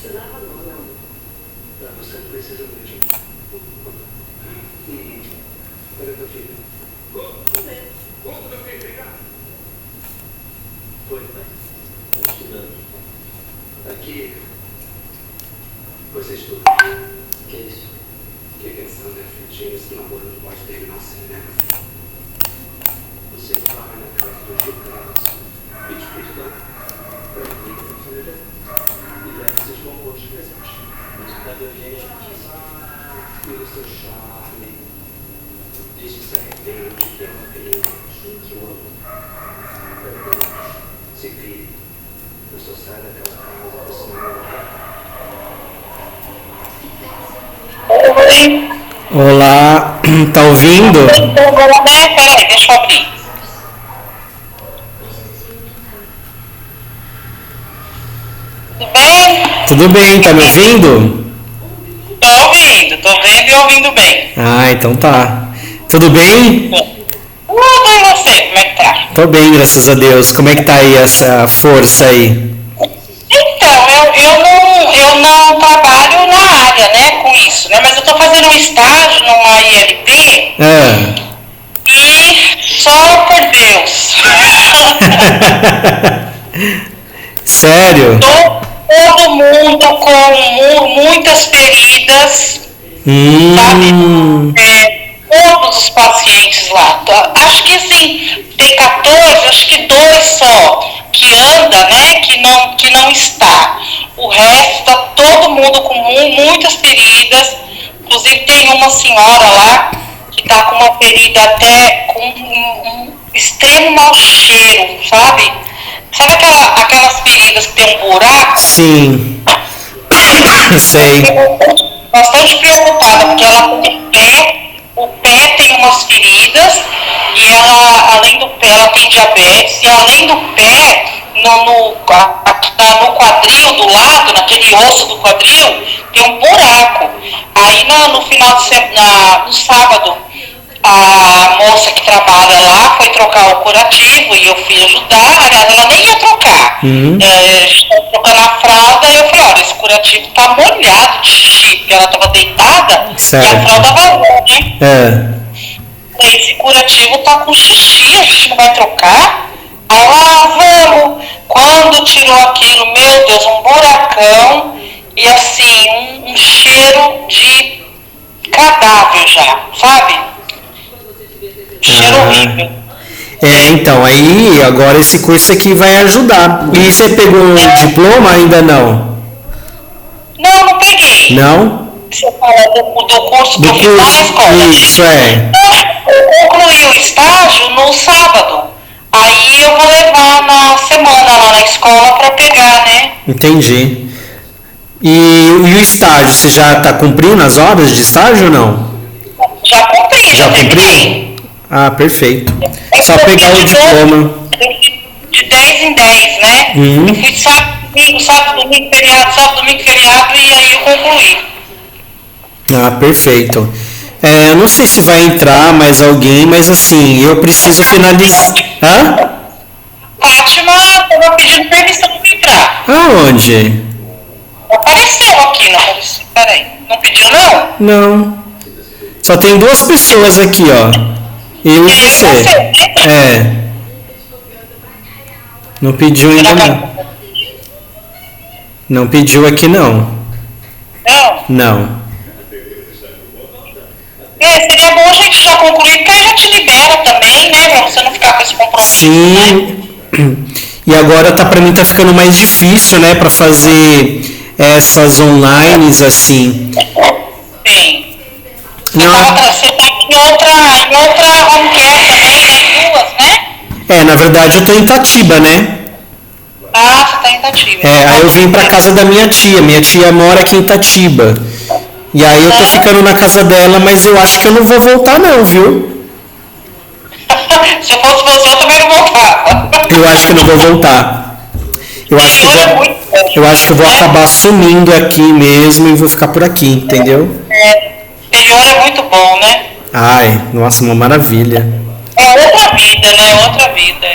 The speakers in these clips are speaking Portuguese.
Você precisa mesmo. Cadê teu filho? Conta, meu filho, vem cá. Foi, pai. Tá estudando. Aqui. Você estuda. Que é isso? Fiquei pensando, né, filho? Esse namoro não pode terminar assim, né, meu filho? Você vai na casa do Gilberto e te cuida pra mim, pra família. E leva esses bombons presentes. Mas cadê o gente? Pelo seu charme. Diz que se arrepende, que ama bem, que o ama. Perdão. Se vire. Eu só saio daquela casa, você não vai. Oi. Olá, tá ouvindo? Peraí, deixa eu abrir. Tudo bem? Tudo bem, tá me ouvindo? Tô vendo e ouvindo bem. Ah, então tá. Tudo bem? Tudo e você, como é que tá? Tô bem, graças a Deus. Como é que tá aí essa força aí? Então, eu não trabalho na área, né, com isso, né, mas eu tô fazendo um estágio numa ILP e só por Deus. Sério? Todo mundo com muitas feridas, sabe? Todos os pacientes lá. Acho que assim, tem 14, acho que 2 só que anda, né? Que não está. O resto tá todo mundo com muitas feridas. Inclusive tem uma senhora lá que tá com uma ferida até com um extremo mau cheiro, sabe? Sabe aquelas feridas que tem um buraco? Sim. Sei. Bastante preocupada, porque ela tem o pé tem umas feridas, e ela, além do pé, ela tem diabetes, e além do pé, no quadril do lado, naquele osso do quadril, tem um buraco. Aí no final de semana, no sábado, a moça que trabalha lá foi trocar o curativo e eu fui ajudar. Aliás, ela nem ia trocar. Trocando a fralda, eu falei, olha, esse curativo tá molhado de xixi, porque ela tava deitada. Certo. E a fralda vazou, né? É. Esse curativo tá com xixi, a gente não vai trocar? Aí ela, vamos. Quando tirou aquilo, meu Deus, um buracão e assim, um cheiro de cadáver já, sabe? Cheiro horrível. Então, aí agora esse curso aqui vai ajudar. E você pegou um diploma? Ainda não? Não peguei. Não? Você fala do curso que eu fiz lá na escola. Isso, é. Eu concluí o estágio no sábado. Aí eu vou levar na semana lá na escola para pegar, né? Entendi. E o estágio, você já está cumprindo as horas de estágio ou não? Já cumpri, já terminei. Ah, perfeito. Só pegar o diploma. De 10 em 10, né? Eu fui sábado, domingo, feriado, e aí eu concluí. Ah, perfeito. Eu não sei se vai entrar mais alguém, mas assim, eu preciso finalizar. Hã? Fátima estava pedindo permissão para entrar. Aonde? Apareceu aqui, não apareceu. Peraí, não pediu não? Não. Só tem 2 pessoas aqui, ó. Eu e você. Não pediu ainda não. Não pediu aqui não. Não? Não. Seria bom a gente já concluir, porque aí já te libera também, né? Pra você não ficar com esse compromisso. Sim. Né? E agora pra mim tá ficando mais difícil, né? Pra fazer essas online assim. Sim. Não. Você tá em outra home care também, né? Em 2, né? Na verdade eu tô em Itatiba, né? Ah, você tá em Itatiba. Aí eu vim pra casa da minha tia. Minha tia mora aqui em Itatiba. E aí eu tô ficando na casa dela, mas eu acho que eu não vou voltar não, viu? Se eu fosse você, eu também não voltava. Eu acho que não vou voltar. Eu acho que eu vou acabar sumindo aqui mesmo e vou ficar por aqui, entendeu? Interior é muito bom, né? Ai, nossa, uma maravilha. É outra vida, né? Outra vida.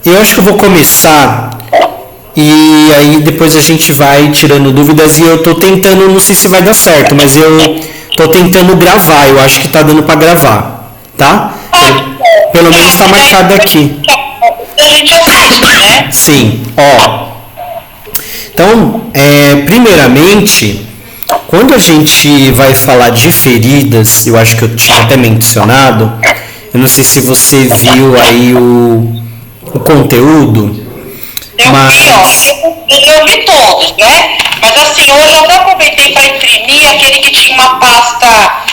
Eu acho que eu vou começar E aí depois a gente vai tirando dúvidas e eu tô tentando, não sei se vai dar certo, mas eu tô tentando gravar, eu acho que tá dando para gravar, tá? Pelo menos tá marcado aqui. A gente assiste, né? Sim, ó. Então, primeiramente, quando a gente vai falar de feridas, eu acho que eu tinha até mencionado, eu não sei se você viu aí o conteúdo, Eu vi todos, né? Mas assim, hoje eu até aproveitei para imprimir aquele que tinha uma pasta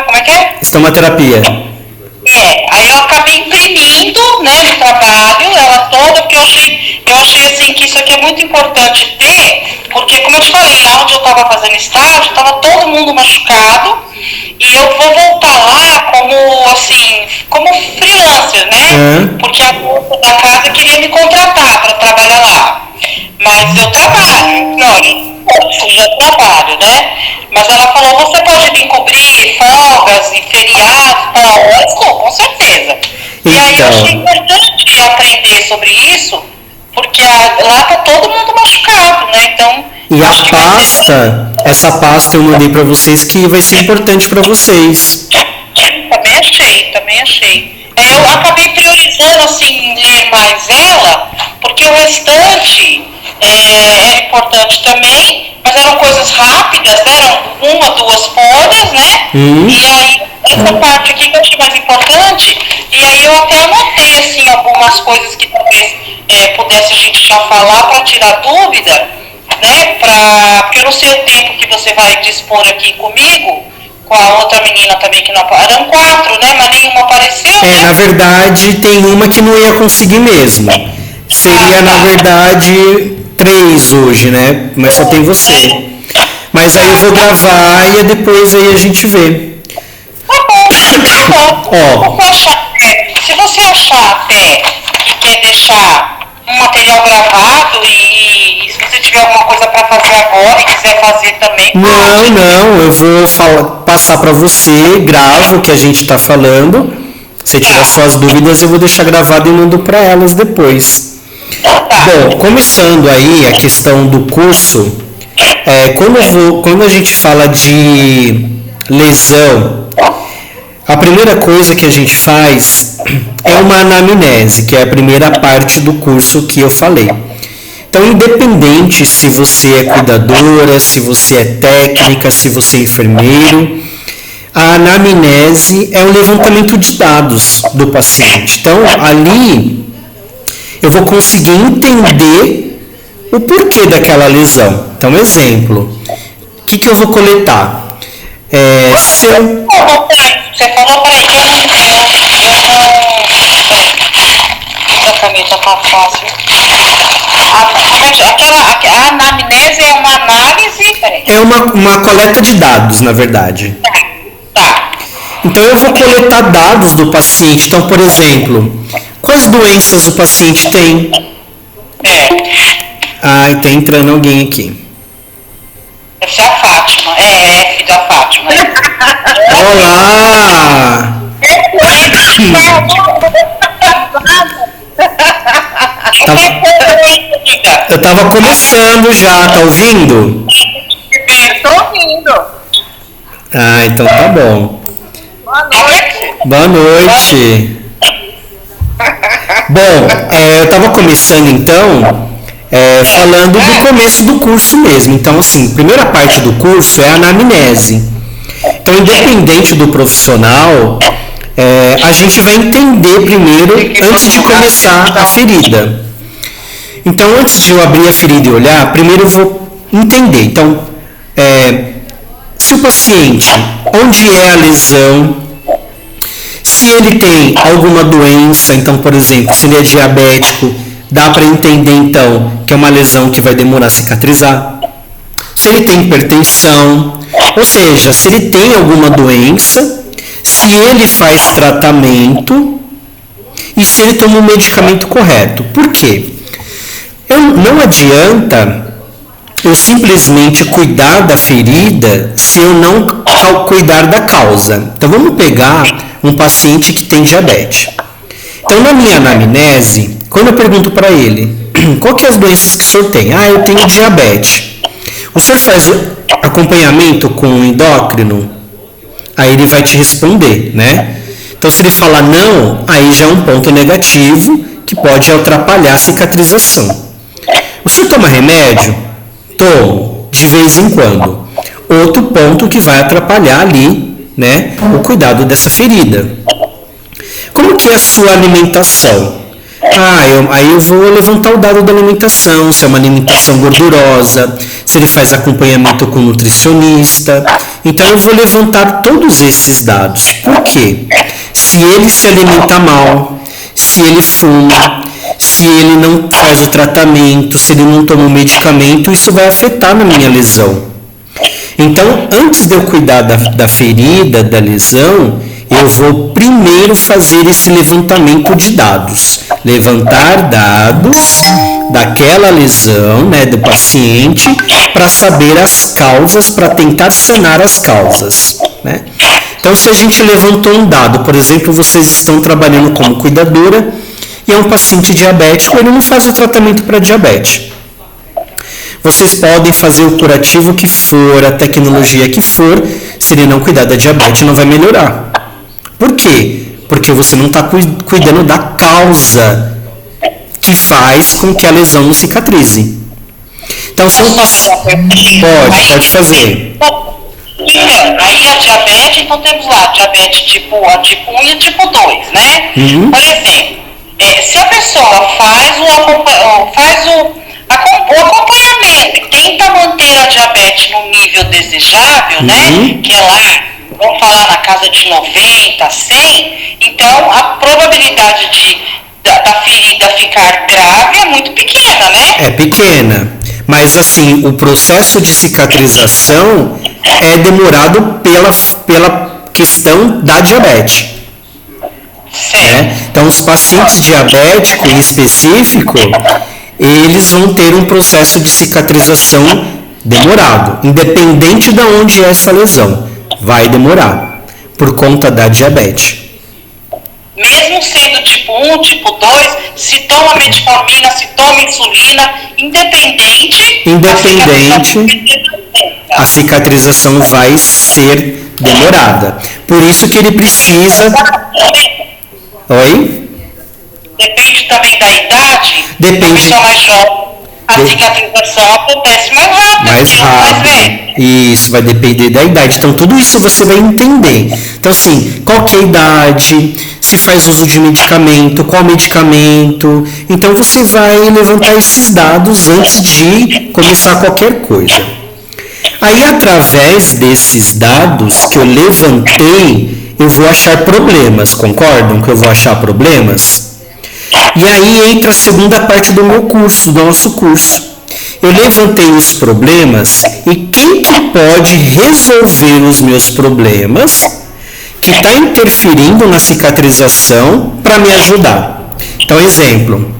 como é que é? Estomaterapia. Aí eu acabei imprimindo, né, no trabalho, ela toda, porque eu achei assim que isso aqui é muito importante ter, porque como eu te falei, lá onde eu estava fazendo estágio, estava todo mundo machucado, e eu vou voltar lá como freelancer, né? Porque a moça da casa queria me contratar para trabalhar lá. Mas eu trabalho, eu trabalho, né? Mas ela falou, você pode vir cobrir folgas e feriados, com certeza. E aí eu achei importante aprender sobre isso, porque lá tá todo mundo machucado, né? Então. E a pasta, essa pasta eu mandei para vocês que vai ser importante para vocês. Também achei. Eu acabei priorizando, assim, ler mais ela, porque o restante era importante também, mas eram coisas rápidas, né? Eram 1 ou 2 folhas, né? E aí, essa parte aqui que eu achei mais importante, e aí eu até anotei, assim, algumas coisas que talvez pudesse a gente já falar para tirar dúvida, né? Porque eu não sei o tempo que você vai dispor aqui comigo, com a outra menina também que não apareceu. Eram 4, né? Mas nenhuma apareceu, né? Na verdade, tem uma que não ia conseguir mesmo. Seria, na verdade, 3 hoje, né? Mas só tem você. Mas aí eu vou gravar e depois aí a gente vê. Tá bom. Ó. Se você achar até que quer deixar um material gravado e se você tiver alguma coisa para fazer agora e quiser fazer também. Não, eu vou passar para você, gravo o que a gente está falando. Se tiver suas dúvidas, eu vou deixar gravado e mando para elas depois. Bom, começando aí a questão do curso, quando a gente fala de lesão, a primeira coisa que a gente faz é uma anamnese, que é a primeira parte do curso que eu falei. Então, independente se você é cuidadora, se você é técnica, se você é enfermeiro, a anamnese é um levantamento de dados do paciente. Então, ali eu vou conseguir entender o porquê daquela lesão. Então, exemplo, o que eu vou coletar? Você falou, peraí, a caneta tá fácil. A anamnese é uma análise? É uma coleta de dados, na verdade. Tá. Então eu vou coletar dados do paciente. Então, por exemplo, quais doenças o paciente tem? Tá entrando alguém aqui. Deve ser a Fátima. É F da Fátima. Olá! Eu tava começando já, tá ouvindo? Tô ouvindo. Então tá bom. Boa noite. Bom, eu tava começando então, falando do começo do curso mesmo. Então, assim, a primeira parte do curso é a anamnese. Então, independente do profissional, a gente vai entender primeiro, antes de começar a ferida. Então, antes de eu abrir a ferida e olhar, primeiro eu vou entender. Então, se o paciente, onde é a lesão, se ele tem alguma doença, então, por exemplo, se ele é diabético, dá para entender, então, que é uma lesão que vai demorar a cicatrizar. Se ele tem hipertensão, ou seja, se ele tem alguma doença, se ele faz tratamento e se ele toma o medicamento correto. Por quê? Não adianta eu simplesmente cuidar da ferida se eu não cuidar da causa. Então vamos pegar um paciente que tem diabetes. Então na minha anamnese, quando eu pergunto para ele, qual que é as doenças que o senhor tem? Ah, eu tenho diabetes. O senhor faz acompanhamento com o endócrino? Aí ele vai te responder, né? Então, se ele falar não, aí já é um ponto negativo que pode atrapalhar a cicatrização. O senhor toma remédio? Tomo, de vez em quando. Outro ponto que vai atrapalhar ali, né, o cuidado dessa ferida. Como que é a sua alimentação? Aí eu vou levantar o dado da alimentação, se é uma alimentação gordurosa, se ele faz acompanhamento com nutricionista. Então eu vou levantar todos esses dados. Por quê? Se ele se alimenta mal, se ele fuma, se ele não faz o tratamento, se ele não toma o medicamento, isso vai afetar na minha lesão. Então, antes de eu cuidar da ferida, da lesão, eu vou primeiro fazer esse levantamento de dados. Levantar dados daquela lesão, né, do paciente, para saber as causas, para tentar sanar as causas, né? Então, se a gente levantou um dado, por exemplo, vocês estão trabalhando como cuidadora e é um paciente diabético, ele não faz o tratamento para diabetes. Vocês podem fazer o curativo que for, a tecnologia que for, se ele não cuidar da diabetes, não vai melhorar. Por quê? Porque você não está cuidando da causa que faz com que a lesão não cicatrize. Então, se um paciente... Pode fazer. Aí a diabetes, então temos lá diabetes tipo 1 e tipo 2, né? Por exemplo, se a pessoa faz o acompanhamento e tenta manter a diabetes no nível desejável, né? Que é lá, vamos falar na casa de 90, 100, então a probabilidade da ferida ficar grave é muito pequena, né? É pequena, mas assim, o processo de cicatrização é demorado pela questão da diabetes. Né? Então, os pacientes diabéticos em específico, eles vão ter um processo de cicatrização demorado, independente de onde é essa lesão, vai demorar, por conta da diabetes. Mesmo sendo tipo 1, tipo 2, se toma metformina, se toma insulina, independente, a cicatrização vai ser demorada. Por isso que ele precisa... Oi? Depende também da idade. Depende. A pessoa mais jovem, a cicatrização acontece mais rápido. Mais rápido. Isso vai depender da idade. Então, tudo isso você vai entender. Então, assim, qual que é a idade, se faz uso de medicamento, qual medicamento. Então, você vai levantar esses dados antes de começar qualquer coisa. Aí, através desses dados que eu levantei, eu vou achar problemas. Concordam que eu vou achar problemas? E aí entra a segunda parte do meu curso, do nosso curso. Eu levantei os problemas e quem que pode resolver os meus problemas que está interferindo na cicatrização para me ajudar. Então, exemplo,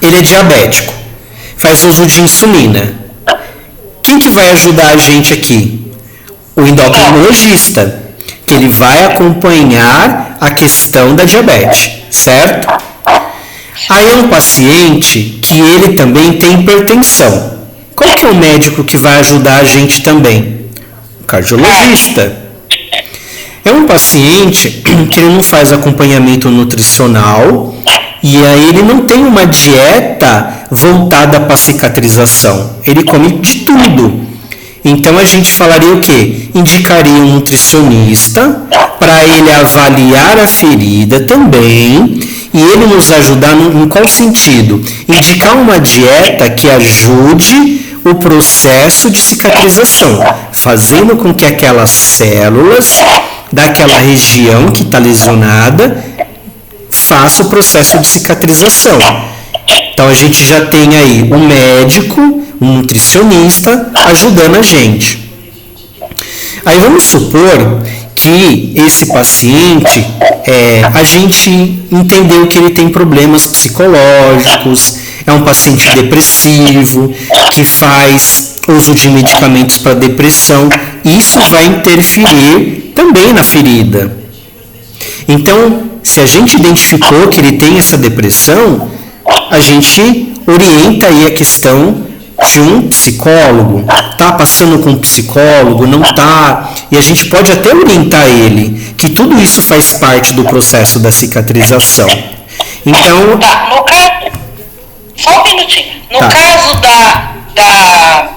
ele é diabético, faz uso de insulina. Quem que vai ajudar a gente aqui? O endocrinologista, que ele vai acompanhar a questão da diabetes, certo? Aí é um paciente que ele também tem hipertensão. Qual que é o médico que vai ajudar a gente também? O cardiologista. É um paciente que ele não faz acompanhamento nutricional e aí ele não tem uma dieta voltada para cicatrização. Ele come de tudo. Então a gente falaria o quê? Indicaria um nutricionista para ele avaliar a ferida também e ele nos ajudar em qual sentido? Indicar uma dieta que ajude o processo de cicatrização, fazendo com que aquelas células daquela região que está lesionada faça o processo de cicatrização. Então a gente já tem aí um médico, um nutricionista ajudando a gente. Aí vamos supor que esse paciente, a gente entendeu que ele tem problemas psicológicos, é um paciente depressivo, que faz uso de medicamentos para depressão, isso vai interferir também na ferida. Então, se a gente identificou que ele tem essa depressão, a gente orienta aí a questão de um psicólogo. Tá passando com um psicólogo, não tá? E a gente pode até orientar ele que tudo isso faz parte do processo da cicatrização. Então, Tá, no caso, só um minutinho. No Tá. caso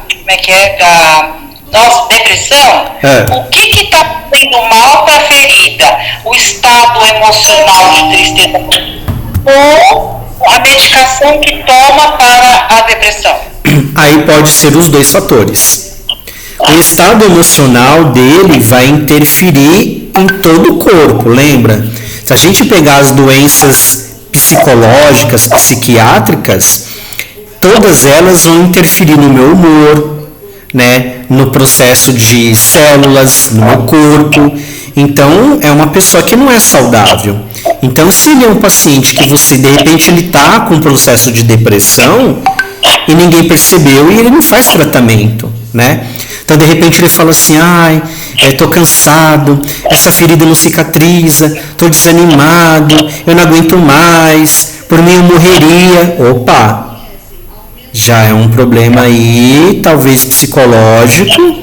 como é que é? Da nossa depressão, o que está fazendo mal para a ferida? O estado emocional de tristeza ou a medicação que toma para a depressão? aí pode ser os dois fatores. O estado emocional dele vai interferir em todo o corpo, lembra? Se a gente pegar as doenças psicológicas, psiquiátricas, todas elas vão interferir no meu humor, né? No processo de células no meu corpo. Então, é uma pessoa que não é saudável. Então, se ele é um paciente que você, de repente, ele está com um processo de depressão e ninguém percebeu e ele não faz tratamento, né? Então, de repente, ele fala assim, ai, tô cansado, essa ferida não cicatriza, tô desanimado, eu não aguento mais, por mim eu morreria. Opa! Já é um problema aí, talvez psicológico,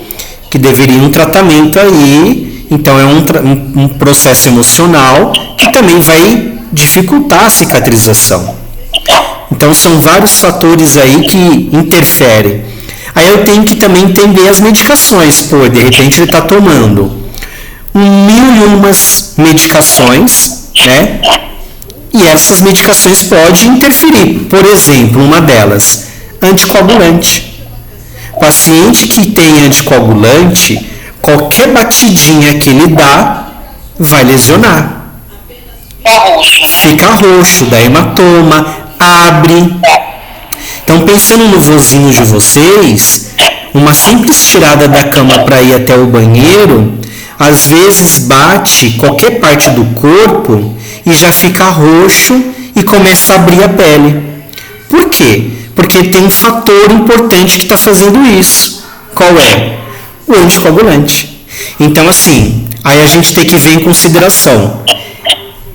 que deveria um tratamento aí. Então, é um processo emocional que também vai dificultar a cicatrização. Então, são vários fatores aí que interferem. Aí eu tenho que também entender as medicações. Pô, de repente ele está tomando 1001 medicações, né? E essas medicações podem interferir. Por exemplo, uma delas, anticoagulante. Paciente que tem anticoagulante, qualquer batidinha que ele dá vai lesionar. Fica roxo, dá hematoma, abre. Então, pensando no vozinho de vocês, uma simples tirada da cama para ir até o banheiro, às vezes bate qualquer parte do corpo e já fica roxo e começa a abrir a pele. Por quê? Porque tem um fator importante que está fazendo isso. Qual é? O anticoagulante. Então, assim, aí a gente tem que ver em consideração.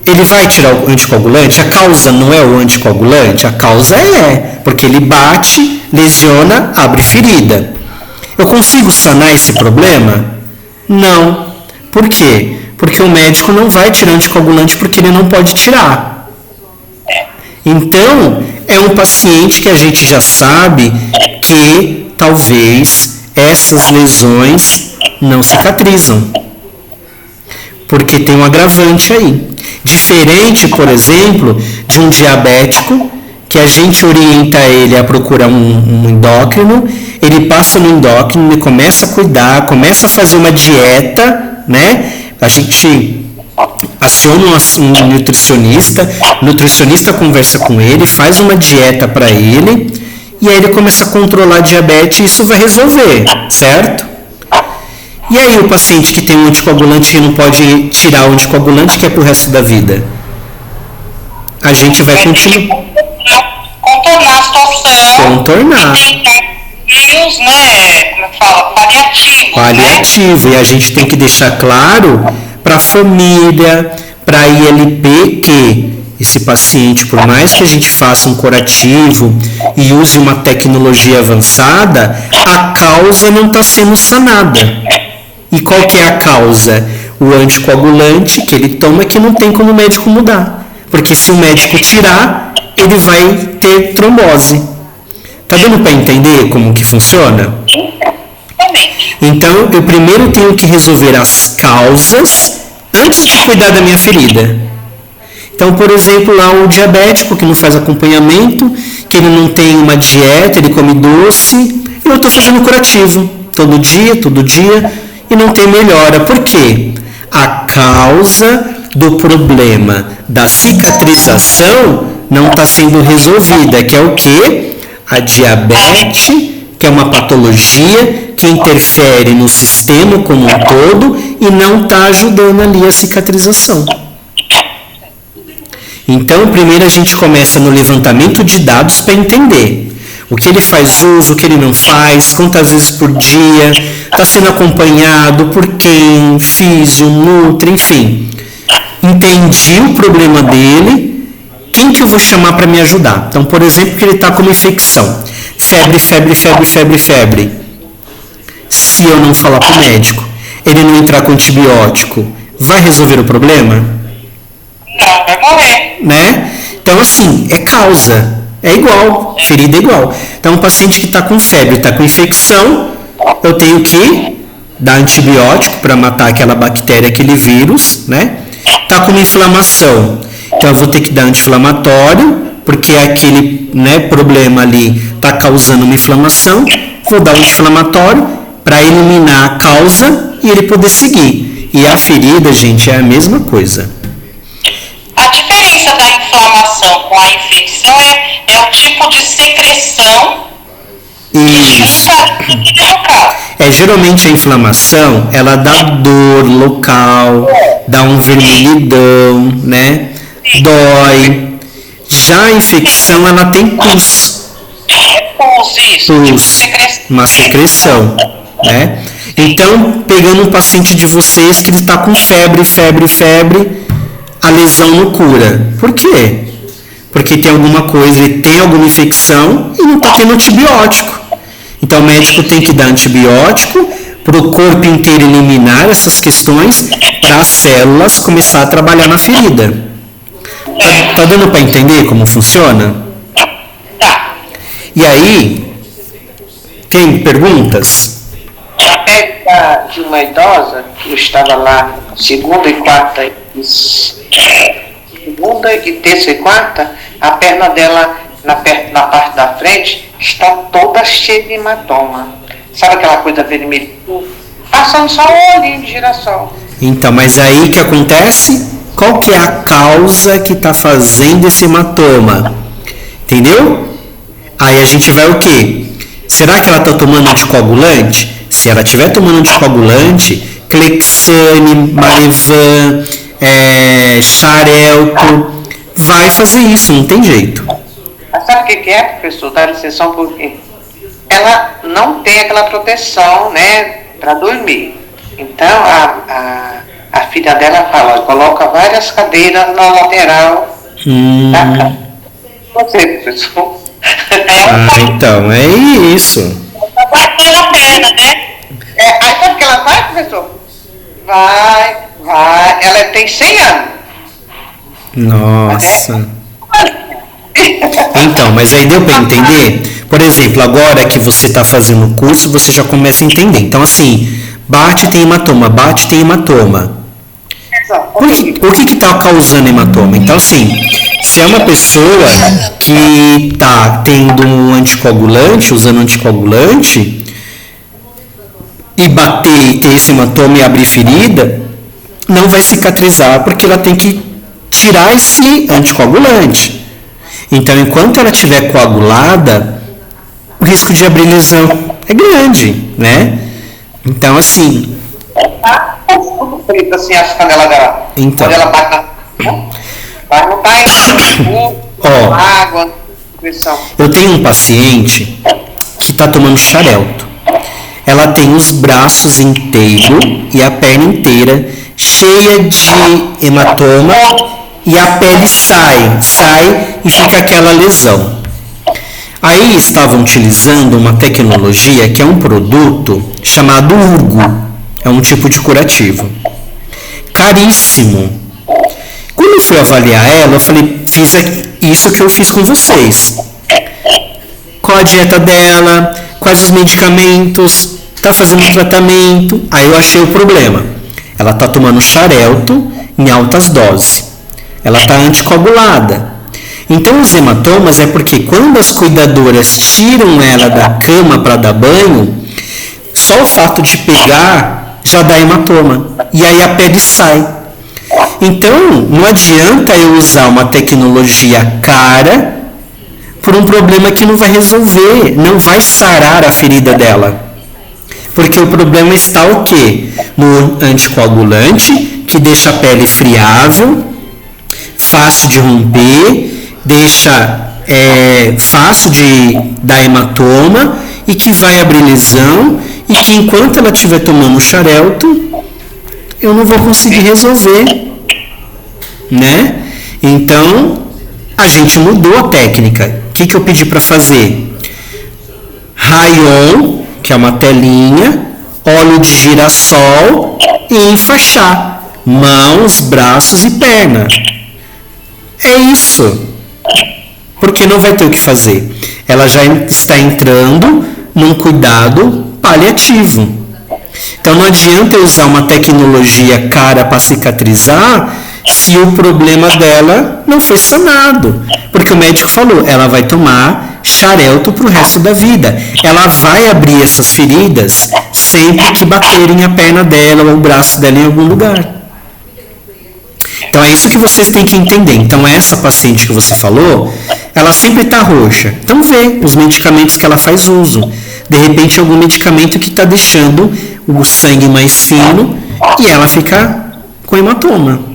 Ele vai tirar o anticoagulante? A causa não é o anticoagulante? A causa é, porque ele bate, lesiona, abre ferida. Eu consigo sanar esse problema? Não. Por quê? Porque o médico não vai tirar anticoagulante porque ele não pode tirar. Então, é um paciente que a gente já sabe que talvez essas lesões não cicatrizam. Porque tem um agravante aí. Diferente, por exemplo, de um diabético, que a gente orienta ele a procurar um endócrino, ele passa no endócrino, ele começa a cuidar, começa a fazer uma dieta, né? A gente aciona um nutricionista, o nutricionista conversa com ele, faz uma dieta para ele, e aí ele começa a controlar a diabetes e isso vai resolver, certo? E aí o paciente que tem um anticoagulante e não pode tirar o anticoagulante, que é pro resto da vida? A gente vai continuar. Contornar a situação. Contornar. E tem meios, né? Como é que fala? Paliativos. Paliativo. Né? E a gente tem que deixar claro para a família, para a ILP, que esse paciente, por mais que a gente faça um curativo e use uma tecnologia avançada, a causa não está sendo sanada. E qual que é a causa? O anticoagulante que ele toma que não tem como o médico mudar. Porque se o médico tirar, ele vai ter trombose. Tá dando para entender como que funciona? Então, eu primeiro tenho que resolver as causas antes de cuidar da minha ferida. Então, por exemplo, lá o diabético que não faz acompanhamento, que ele não tem uma dieta, ele come doce, eu estou fazendo curativo todo dia, e não tem melhora. Por quê? A causa do problema da cicatrização não está sendo resolvida, que é o quê? A diabetes, que é uma patologia que interfere no sistema como um todo e não está ajudando ali a cicatrização. Então, primeiro a gente começa no levantamento de dados para entender o que ele faz uso, o que ele não faz, quantas vezes por dia, está sendo acompanhado por quem, físio, nutri, enfim. Entendi o problema dele, quem que eu vou chamar para me ajudar? Então, por exemplo, que ele está com uma infecção. Febre, febre, febre, febre, febre. Se eu não falar para o médico, ele não entrar com antibiótico, vai resolver o problema? Não, vai morrer. Né? Então, assim, é causa. É igual, ferida é igual. Então, um paciente que está com febre, está com infecção, eu tenho que dar antibiótico para matar aquela bactéria, aquele vírus, né? Está com uma inflamação, então eu vou ter que dar anti-inflamatório, porque aquele, né, problema ali está causando uma inflamação, vou dar um anti-inflamatório para eliminar a causa e ele poder seguir. E a ferida, gente, é a mesma coisa. A diferença da inflamação com a infecção é o tipo de secreção que junta aquele local. Geralmente a inflamação, ela dá dor local, dá um vermelhidão, né? Dói. Já a infecção, ela tem pus. Pus, isso. Tipo de secreção. Uma secreção, né? Então, pegando um paciente de vocês que ele está com febre, febre, febre, a lesão não cura. Por quê? Porque tem alguma coisa, ele tem alguma infecção e não está tendo antibiótico. Então o médico tem que dar antibiótico para o corpo inteiro eliminar essas questões para as células começar a trabalhar na ferida. Tá dando para entender como funciona? Tá. E aí, tem perguntas? A pele de uma idosa, que eu estava lá segunda e terça e quarta, a perna dela na parte da frente está toda cheia de hematoma. Sabe aquela coisa vermelha? Passando só um olhinho de girassol. Então, mas aí o que acontece? Qual que é a causa que está fazendo esse hematoma? Entendeu? Aí a gente vai o quê? Será que ela está tomando anticoagulante? Se ela estiver tomando anticoagulante, Clexane, Marevan, Xarelto, vai fazer isso, não tem jeito. Mas sabe o que é, professor? Dá licença um pouquinho. Ela não tem aquela proteção, né, para dormir. Então, a filha dela fala, coloca várias cadeiras na lateral da cama. Você, professor? Então, é isso. Vai pela perna, né? Aí sabe o que ela faz, professor? Vai. Ela tem 100 anos. Nossa. Então, mas aí deu para entender? Por exemplo, agora que você está fazendo o curso, você já começa a entender. Então, assim, bate, tem hematoma, bate, tem hematoma. O que está causando hematoma? Então, assim, se é uma pessoa que está tendo um anticoagulante, usando anticoagulante, e bater, ter esse hematoma e abrir ferida, não vai cicatrizar, porque ela tem que tirar esse anticoagulante. Então, enquanto ela estiver coagulada, o risco de abrir lesão é grande, né? Então, assim... Tudo preto, assim, as canelas dela. Então. Quando ela bate na... Vai não tá Ó, água, pressão. eu tenho um paciente que está tomando xarelto. Ela tem os braços inteiros e a perna inteira cheia de hematoma e a pele sai e fica aquela lesão. Aí estavam utilizando uma tecnologia que é um produto chamado Urgo, é um tipo de curativo. Caríssimo. Quando eu fui avaliar ela, eu falei, fiz isso que eu fiz com vocês. Qual a dieta dela, quais os medicamentos, está fazendo um tratamento. Aí eu achei o problema. Ela está tomando xarelto em altas doses. Ela está anticoagulada. Então os hematomas é porque quando as cuidadoras tiram ela da cama para dar banho, só o fato de pegar já dá hematoma. E aí a pele sai. Então não adianta eu usar uma tecnologia cara por um problema que não vai resolver, não vai sarar a ferida dela. Porque o problema está o quê? No anticoagulante, que deixa a pele friável, fácil de romper, deixa fácil de dar hematoma e que vai abrir lesão e que enquanto ela estiver tomando xarelto, eu não vou conseguir resolver, né? Então, A gente mudou a técnica. O que eu pedi para fazer? Rayon, que é uma telinha, óleo de girassol e enfaixar mãos, braços e perna. É isso. Porque não vai ter o que fazer. Ela já está entrando num cuidado paliativo. Então não adianta eu usar uma tecnologia cara para cicatrizar se o problema dela não foi sanado. Porque o médico falou, ela vai tomar xarelto para o resto da vida. Ela vai abrir essas feridas sempre que baterem a perna dela ou o braço dela em algum lugar. Então é isso que vocês têm que entender. Então essa paciente que você falou, ela sempre está roxa. Então vê os medicamentos que ela faz uso. De repente algum medicamento que está deixando o sangue mais fino e ela fica com hematoma.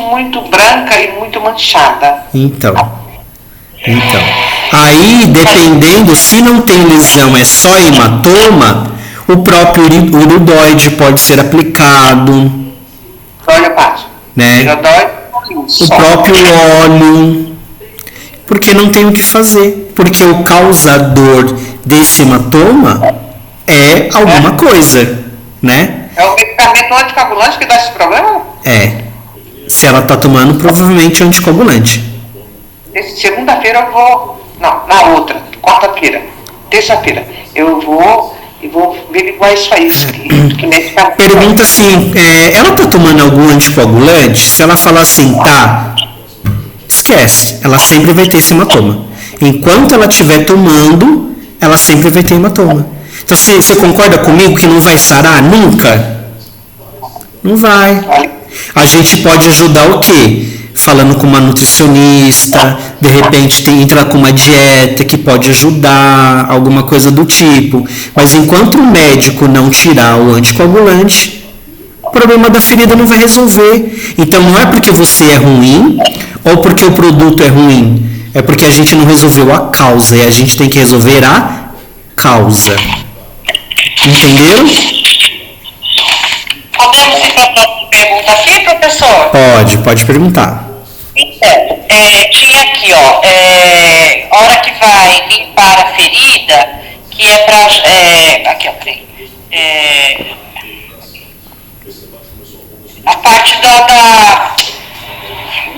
Muito branca e muito manchada. Então. Aí, dependendo, se não tem lesão, é só hematoma, o próprio urodoide pode ser aplicado. Óleo básico. Né? O próprio óleo. Porque não tem o que fazer. Porque o causador desse hematoma é alguma coisa, né? É o medicamento anticoagulante que dá esse problema? É. Se ela está tomando, provavelmente é anticoagulante. Segunda-feira eu vou... Não, na outra. Quarta-feira. Terça-feira. Eu vou averiguar isso aí. Que medicamento. Pergunta assim, ela está tomando algum anticoagulante? Se ela falar assim, tá, esquece. Ela sempre vai ter esse hematoma. Enquanto ela estiver tomando, ela sempre vai ter hematoma. Então você concorda comigo que não vai sarar nunca? Não vai. A gente pode ajudar o quê? Falando com uma nutricionista, de repente entra com uma dieta que pode ajudar, alguma coisa do tipo. Mas enquanto o médico não tirar o anticoagulante, o problema da ferida não vai resolver. Então não é porque você é ruim ou porque o produto é ruim. É porque a gente não resolveu a causa e a gente tem que resolver a causa. Entenderam? Podemos ir para a próxima pergunta aqui, professor? Pode perguntar. Então, tinha aqui, ó, hora que vai limpar a ferida, que é para, aqui, ó, peraí, a parte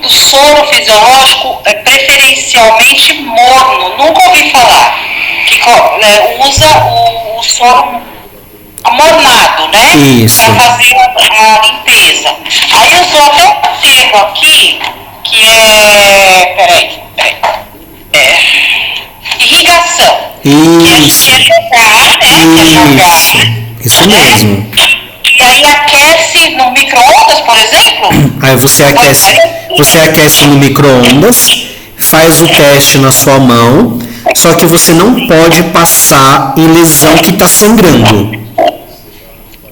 do soro fisiológico, preferencialmente morno, nunca ouvi falar, que usa o soro amornado, né? Isso. Para fazer a limpeza. Aí eu usou até um termo aqui, que é, irrigação. Isso. Que é jogar, né? Isso mesmo. E aí aquece no micro-ondas, por exemplo? Aí você aquece no micro-ondas, faz o teste na sua mão, só que você não pode passar em lesão que está sangrando.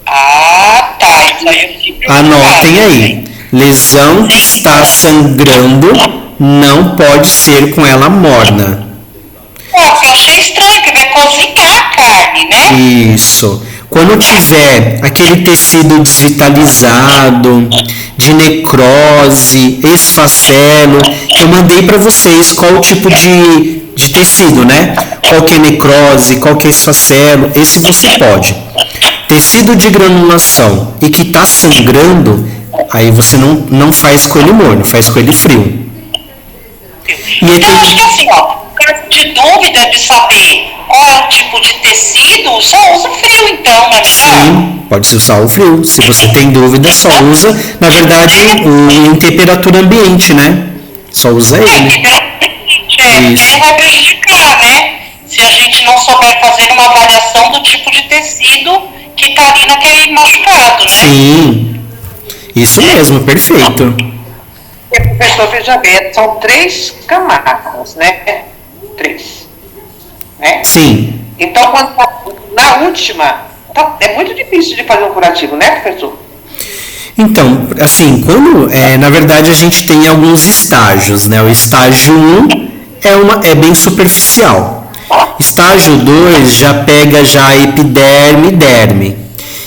Ah, tá. Isso aí eu fico Anotem aí. Lesão que está sangrando não pode ser com ela morna. Pô, eu achei estranho, que vai cozinhar a carne, né? Isso. Quando tiver aquele tecido desvitalizado, de necrose, esfacelo, eu mandei para vocês qual o tipo de tecido, né? Qual que é necrose, qual que é esfacelo, esse você pode. Tecido de granulação e que está sangrando, aí você não faz com ele morno, faz com ele frio. Então, acho que assim, ó, caso de dúvida de saber qual é o tipo de tecido, só usa frio então, né? Sim, pode ser só o frio. Se você tem dúvida, só usa, na verdade, em temperatura ambiente, né? Só usa ele. Isso. Vai prejudicar, né? Se a gente não souber fazer uma avaliação do tipo de tecido que está ali naquele machucado, né? Sim, isso mesmo, perfeito. Professor, veja bem, são 3 camadas, né? 3. Né? Sim. Então, na última, é muito difícil de fazer um curativo, né, professor? Então, assim, na verdade a gente tem alguns estágios, né? O estágio 1 é bem superficial. Estágio 2 já pega já epiderme e derme.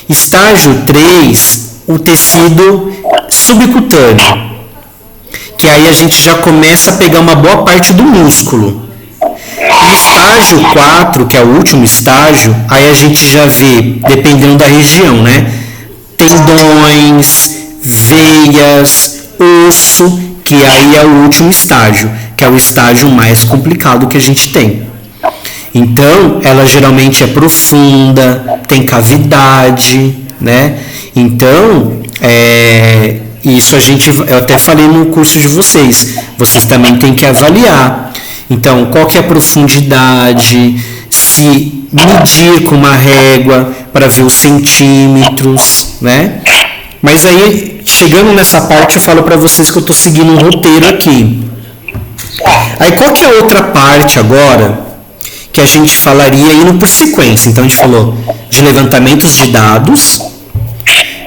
Estágio 3, o tecido subcutâneo. que aí a gente já começa a pegar uma boa parte do músculo. No estágio 4, que é o último estágio, aí a gente já vê, dependendo da região, né? Tendões, veias, osso, que aí é o último estágio, que é o estágio mais complicado que a gente tem. Então, ela geralmente é profunda, tem cavidade, né? Então, isso eu até falei no curso de vocês também têm que avaliar. Então, qual que é a profundidade, se medir com uma régua para ver os centímetros, né? Mas aí, chegando nessa parte, eu falo para vocês que eu estou seguindo um roteiro aqui. Aí, qual que é a outra parte agora que a gente falaria indo por sequência? Então, a gente falou de levantamentos de dados,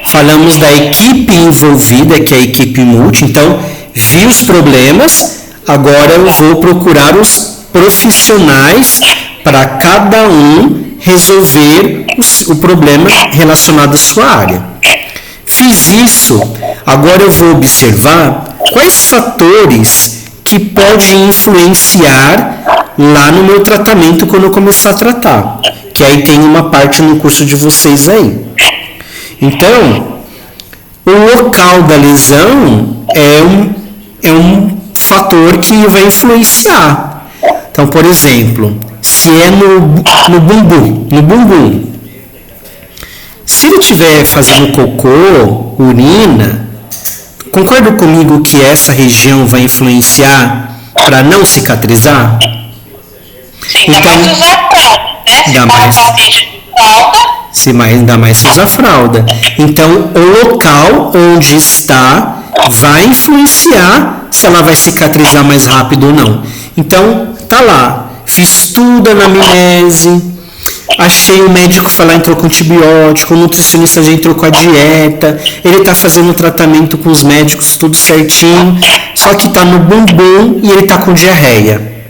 falamos da equipe envolvida, que é a equipe multi. Então, vi os problemas, agora eu vou procurar os profissionais para cada um resolver o problema relacionado à sua área. Fiz isso, agora eu vou observar quais fatores que podem influenciar lá no meu tratamento quando eu começar a tratar. Que aí tem uma parte no curso de vocês aí. Então, o local da lesão é um fator que vai influenciar. Então, por exemplo, se é no bumbum. Se ele estiver fazendo cocô, urina, concorda comigo que essa região vai influenciar para não cicatrizar? Sim, então, ainda mais usar fralda, né? Se for uma seja de fralda. Ainda mais se usa fralda. Então, o local onde está vai influenciar se ela vai cicatrizar mais rápido ou não. Então, tá lá. Fiz tudo a anamnese, achei o médico falar entrou com antibiótico, o nutricionista já entrou com a dieta, ele está fazendo o tratamento com os médicos, tudo certinho, só que está no bumbum e ele está com diarreia.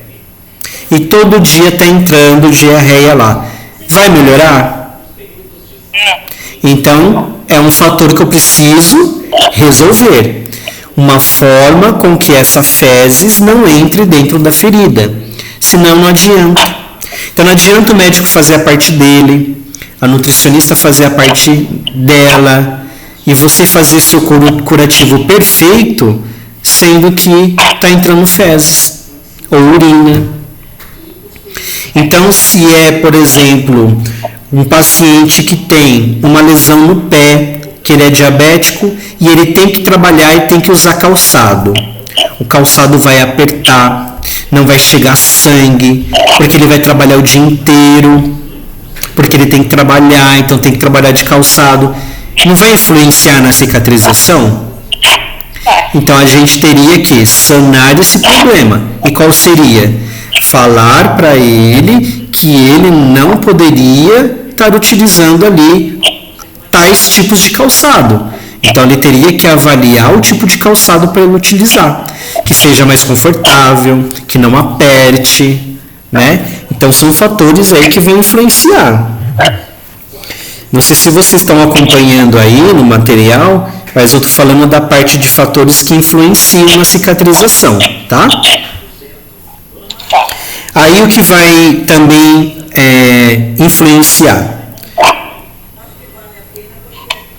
E todo dia está entrando diarreia lá. Vai melhorar? Então, é um fator que eu preciso resolver. Uma forma com que essa fezes não entre dentro da ferida. Senão não adianta. Então não adianta o médico fazer a parte dele, a nutricionista fazer a parte dela, e você fazer seu curativo perfeito, sendo que está entrando fezes ou urina. Então, se é, por exemplo, um paciente que tem uma lesão no pé, que ele é diabético e ele tem que trabalhar e tem que usar calçado. O calçado vai apertar, não vai chegar sangue, porque ele vai trabalhar o dia inteiro, porque ele tem que trabalhar, então tem que trabalhar de calçado. Não vai influenciar na cicatrização? Então a gente teria que sanar esse problema. E qual seria? Falar para ele que ele não poderia estar utilizando ali tais tipos de calçado. Então ele teria que avaliar o tipo de calçado para ele utilizar, que seja mais confortável, que não aperte, né? Então são fatores aí que vão influenciar. Não sei se vocês estão acompanhando aí no material, mas eu estou falando da parte de fatores que influenciam na cicatrização, tá? Aí o que vai também influenciar?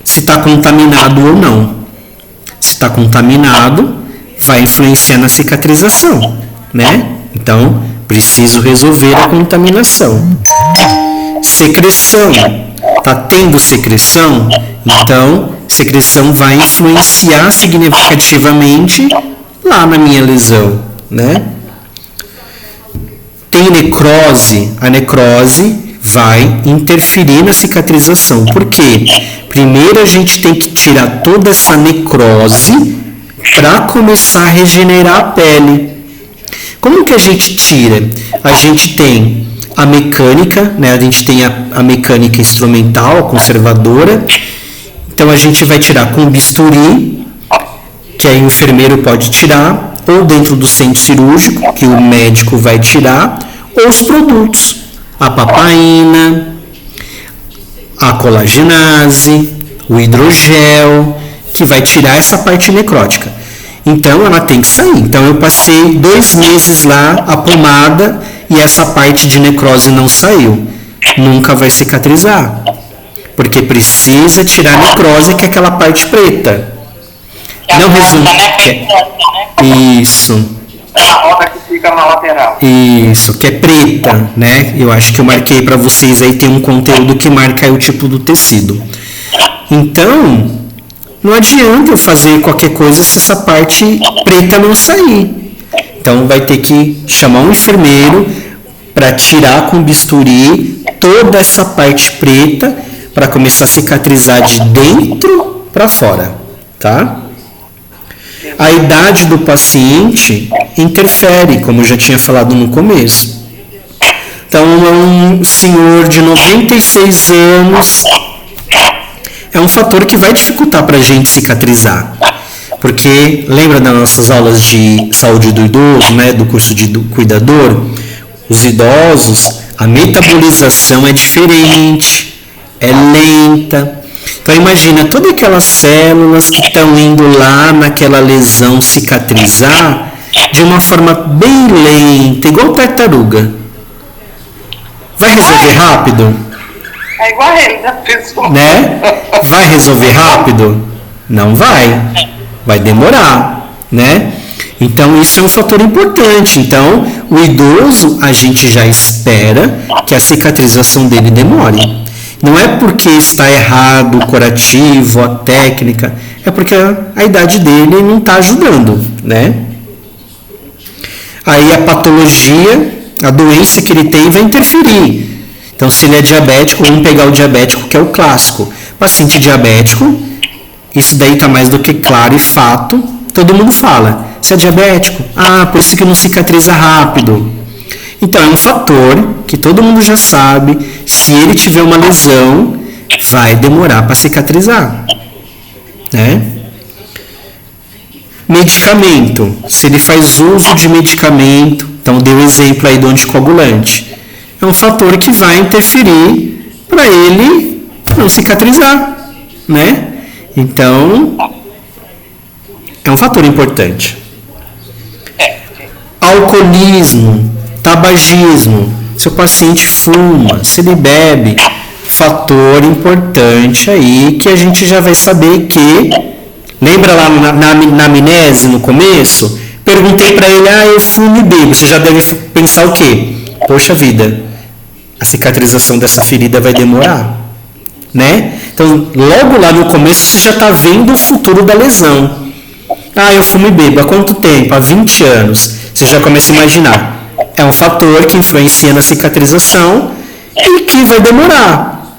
Se está contaminado ou não. Se está contaminado, vai influenciar na cicatrização, né? Então, preciso resolver a contaminação. Secreção. Está tendo secreção? Então, secreção vai influenciar significativamente lá na minha lesão, né? Tem necrose, a necrose vai interferir na cicatrização. Por quê? Primeiro a gente tem que tirar toda essa necrose para começar a regenerar a pele. Como que a gente tira? A gente tem a mecânica, né? A gente tem a mecânica instrumental, a conservadora. Então a gente vai tirar com bisturi, que aí o enfermeiro pode tirar, ou dentro do centro cirúrgico, que o médico vai tirar, ou os produtos, a papaina, a colagenase, o hidrogel, que vai tirar essa parte necrótica. Então ela tem que sair. Então eu passei 2 meses lá, a pomada, e essa parte de necrose não saiu. Nunca vai cicatrizar. Porque precisa tirar a necrose, que é aquela parte preta. Não resume. Isso. A roda que fica na lateral. Isso, que é preta, né? Eu acho que eu marquei para vocês aí, tem um conteúdo que marca aí o tipo do tecido. Então, não adianta eu fazer qualquer coisa se essa parte preta não sair. Então vai ter que chamar um enfermeiro para tirar com bisturi toda essa parte preta para começar a cicatrizar de dentro para fora, tá? A idade do paciente interfere, como eu já tinha falado no começo. Então, um senhor de 96 anos é um fator que vai dificultar para a gente cicatrizar. Porque, lembra das nossas aulas de saúde do idoso, né, do curso de cuidador? Os idosos, a metabolização é diferente, é lenta. Então imagina, todas aquelas células que estão indo lá naquela lesão cicatrizar de uma forma bem lenta, igual tartaruga. Vai resolver rápido? É igual a ele, né, pessoal? Né? Vai resolver rápido? Não vai. Vai demorar, né? Então isso é um fator importante. Então o idoso, a gente já espera que a cicatrização dele demore. Não é porque está errado o curativo, a técnica, é porque a idade dele não está ajudando, né? Aí a patologia, a doença que ele tem vai interferir. Então, se ele é diabético, vamos pegar o diabético, que é o clássico. Paciente diabético, isso daí está mais do que claro e fato, todo mundo fala. Você é diabético? Ah, por isso que não cicatriza rápido. Então, é um fator que todo mundo já sabe, se ele tiver uma lesão, vai demorar para cicatrizar, né? Medicamento, se ele faz uso de medicamento, então deu exemplo aí do anticoagulante, é um fator que vai interferir para ele não cicatrizar, né? Então, é um fator importante. Alcoolismo, tabagismo, se o paciente fuma, se ele bebe, fator importante aí que a gente já vai saber que, lembra lá na amnese no começo? Perguntei para ele, eu fumo e bebo, você já deve pensar o quê? Poxa vida, a cicatrização dessa ferida vai demorar, né? Então, logo lá no começo você já está vendo o futuro da lesão. Eu fumo e bebo, há quanto tempo? Há 20 anos. Você já começa a imaginar. É um fator que influencia na cicatrização e que vai demorar.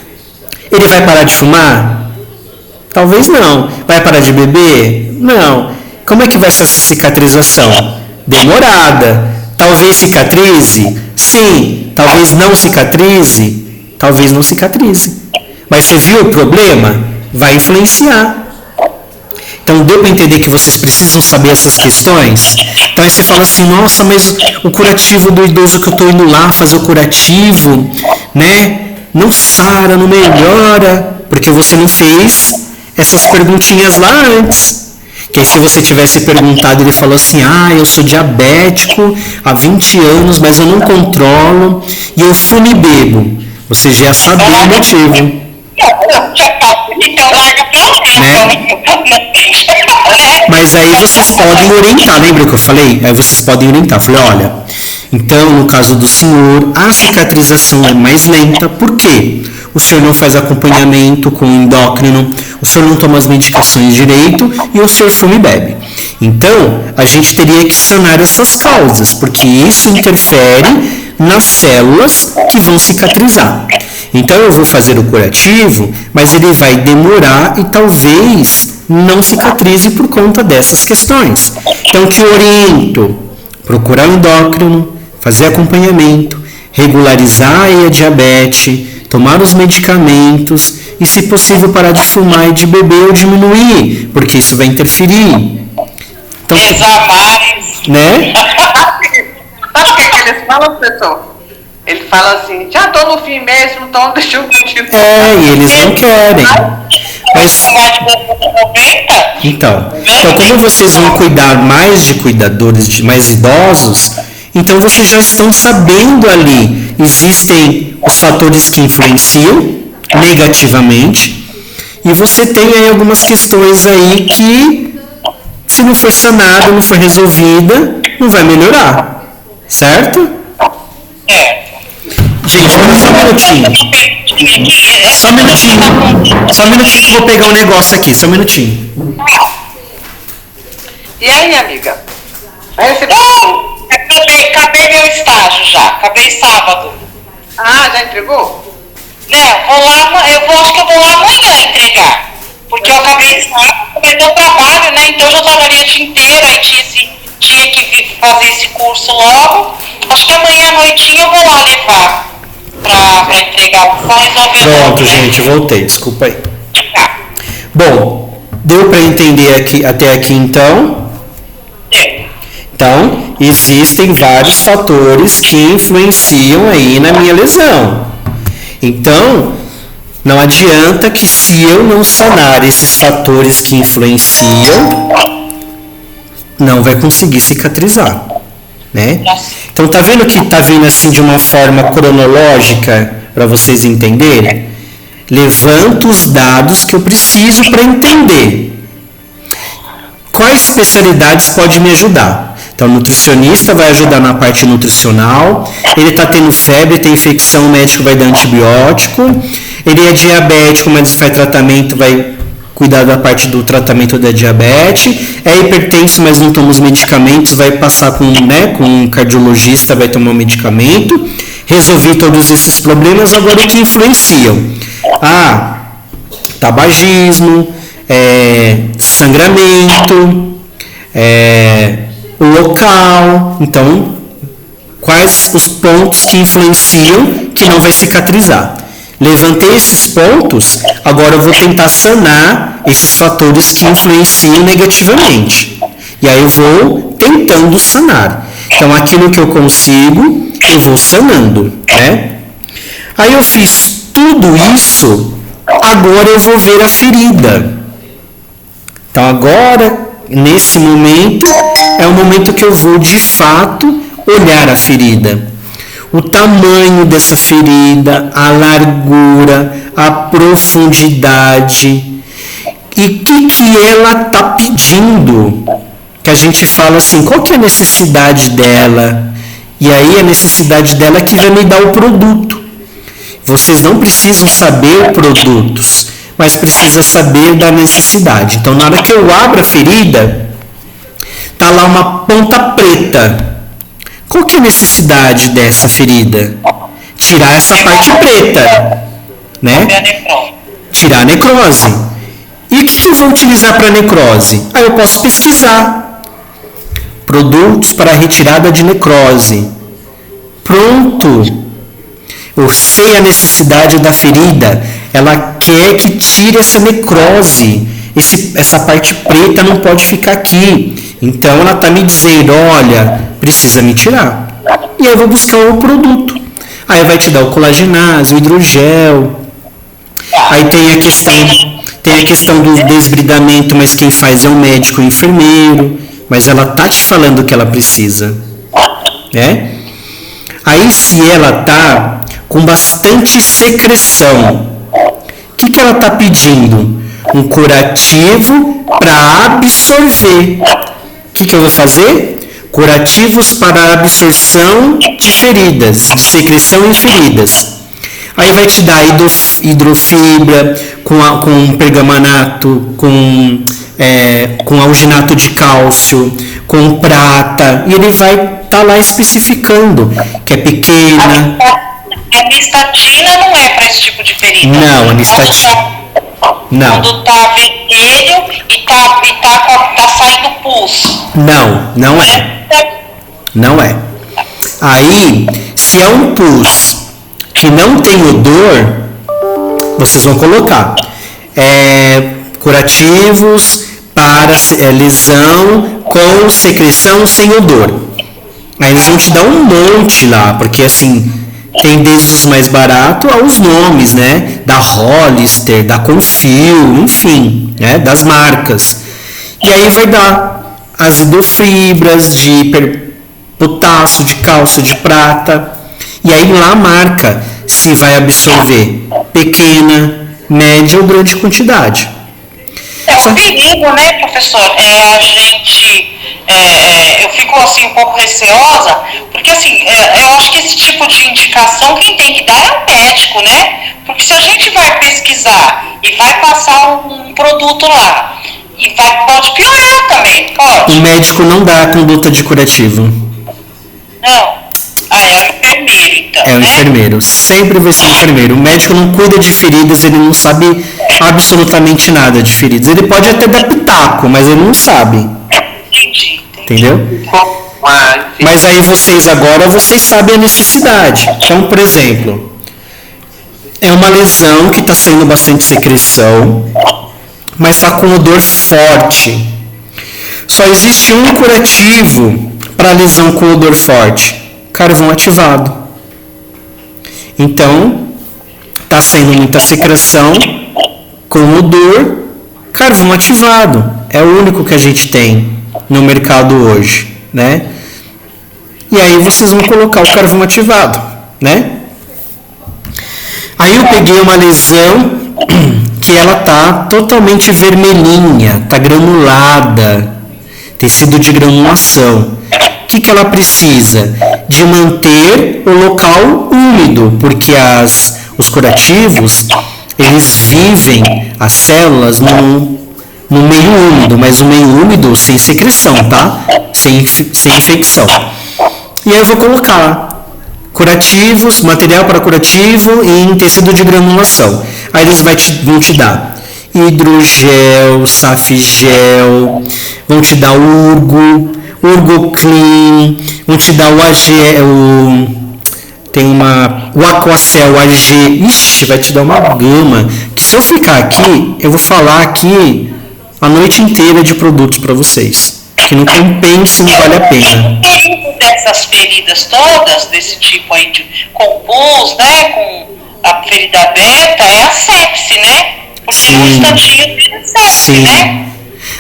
Ele vai parar de fumar? Talvez não. Vai parar de beber? Não. Como é que vai ser essa cicatrização? Demorada. Talvez cicatrize? Sim. Talvez não cicatrize? Talvez não cicatrize. Mas você viu o problema? Vai influenciar. Então, deu para entender que vocês precisam saber essas questões? Então, aí você fala assim, nossa, mas o curativo do idoso que eu estou indo lá fazer o curativo, né? Não sara, não melhora, porque você não fez essas perguntinhas lá antes. Que aí, se você tivesse perguntado, ele falou assim, eu sou diabético há 20 anos, mas eu não controlo, e eu fumo e bebo. Você já sabia o motivo. Então larga pra lá, né? Mas aí vocês podem orientar, lembra que eu falei? Aí vocês podem orientar. Falei, olha, então no caso do senhor, a cicatrização é mais lenta, por quê? O senhor não faz acompanhamento com o endócrino, o senhor não toma as medicações direito e o senhor fuma e bebe. Então, a gente teria que sanar essas causas, porque isso interfere nas células que vão cicatrizar. Então eu vou fazer o curativo, mas ele vai demorar e talvez não cicatrize por conta dessas questões. Então o que eu oriento? Procurar um endócrino, fazer acompanhamento, regularizar a diabetes, tomar os medicamentos e, se possível, parar de fumar e de beber ou diminuir, porque isso vai interferir. Então, né? Sabe o que eles falam, professor? Ele fala assim, já estou no fim mesmo, então deixa eu continuar. E eles não querem. Mas, então, como vocês vão cuidar mais de cuidadores, de mais idosos, então vocês já estão sabendo ali, existem os fatores que influenciam negativamente, e você tem aí algumas questões aí que, se não for sanada, não for resolvida, não vai melhorar, certo? Gente, agora só um minutinho. Só um minutinho que eu vou pegar um negócio aqui, só um minutinho. E aí, amiga? Vai receber? Acabei meu estágio já, acabei sábado. Ah, já entregou? Não, acho que eu vou lá amanhã entregar. Porque eu acabei sábado, mas deu trabalho, né? Então eu já trabalhei o dia inteiro, aí tinha que fazer esse curso logo. Acho que amanhã à noitinha eu vou lá levar pra entregar, só resolver. Pronto, gente, voltei, desculpa aí. Bom, deu para entender até aqui então? Então, existem vários fatores que influenciam aí na minha lesão. Então, não adianta que, se eu não sanar esses fatores que influenciam, não vai conseguir cicatrizar, né? Então, tá vendo que tá vindo assim de uma forma cronológica para vocês entenderem? Levanto os dados que eu preciso para entender. Quais especialidades podem me ajudar? Então, o nutricionista vai ajudar na parte nutricional. Ele está tendo febre, tem infecção, o médico vai dar antibiótico. Ele é diabético, mas faz tratamento, vai cuidar da parte do tratamento da diabetes. É hipertenso, mas não toma os medicamentos, vai passar com um cardiologista, vai tomar o medicamento. Resolvi todos esses problemas. Agora, o que influenciam? Tabagismo, sangramento, o local. Então, quais os pontos que influenciam que não vai cicatrizar? Levantei esses pontos, agora eu vou tentar sanar esses fatores que influenciam negativamente. E aí eu vou tentando sanar. Então, aquilo que eu consigo, eu vou sanando, né? Aí eu fiz tudo isso, agora eu vou ver a ferida. Então, agora, nesse momento, é o momento que eu vou, de fato, olhar a ferida. O tamanho dessa ferida, a largura, a profundidade. E o que ela está pedindo? Que a gente fala assim, qual que é a necessidade dela? E aí a necessidade dela é que vai me dar o produto. Vocês não precisam saber produtos, mas precisa saber da necessidade. Então, na hora que eu abro a ferida, tá lá uma ponta preta. Qual que é a necessidade dessa ferida? Tirar essa parte preta, né? Tirar a necrose. E o que eu vou utilizar para necrose? Aí eu posso pesquisar produtos para retirada de necrose. Pronto. Eu sei a necessidade da ferida. Ela quer que tire essa necrose. Essa parte preta não pode ficar aqui. Então ela está me dizendo, olha, precisa me tirar. E aí eu vou buscar o produto. Aí vai te dar o colagenase, o hidrogel. Aí tem a questão do desbridamento, mas quem faz é o médico e o enfermeiro. Mas ela tá te falando o que ela precisa, né? Aí, se ela tá com bastante secreção, o que ela tá pedindo? Um curativo para absorver. O que eu vou fazer? Curativos para absorção de feridas, de secreção em feridas. Aí vai te dar hidrofibra com pergamanato, com alginato de cálcio, com prata, e ele vai estar lá especificando que é pequena. A nistatina não é para esse tipo de ferida. Não, a nistatina. Não. Quando tá vermelho e tá saindo pus. Não é. Não é. Aí, se é um pus que não tem odor, vocês vão colocar curativos para lesão com secreção sem odor. Aí eles vão te dar um monte lá, porque assim, Tem desde os mais baratos aos nomes, né? Da Hollister, da Confio, enfim, né? Das marcas. E aí vai dar azidofibras de potássio, de cálcio, de prata. E aí lá marca se vai absorver pequena, média ou grande quantidade. O perigo, né, professor, é a gente, eu fico assim um pouco receosa, porque assim, eu acho que esse tipo de indicação quem tem que dar é o médico, né? Porque se a gente vai pesquisar e vai passar um produto lá, e pode piorar também, pode. O médico não dá a conduta de curativo. Não. Ah, é o enfermeiro, então. É o enfermeiro, sempre vai ser o enfermeiro. O médico não cuida de feridas, ele não sabe absolutamente nada de feridas. Ele pode até dar pitaco, mas ele não sabe. Entendi. Entendeu? Mas aí vocês sabem a necessidade. Então, por exemplo, é uma lesão que está saindo bastante secreção, mas está com odor forte. Só existe um curativo para lesão com odor forte: carvão ativado. Então, está saindo muita secreção com odor, carvão ativado. É o único que a gente tem no mercado hoje, né? E aí vocês vão colocar o carvão ativado, né? Aí eu peguei uma lesão que ela tá totalmente vermelhinha, tá granulada, tecido de granulação. O que ela precisa? De manter o local úmido, porque os curativos, eles vivem, as células, no meio úmido, mas o meio úmido sem secreção, tá? Sem infecção. E aí eu vou colocar curativos, material para curativo em tecido de granulação. Aí eles vão te dar hidrogel, safigel, vão te dar Urgoclean, vão te dar o o Aquacel AG. Ixi, vai te dar uma gama que, se eu ficar aqui, eu vou falar aqui a noite inteira de produtos para vocês, que não compensa e não vale a pena. Dessas feridas todas, desse tipo aí com pus, né, com a ferida aberta, é a sepse, né? Porque Sim. o instantinho tem sepse, Sim. né?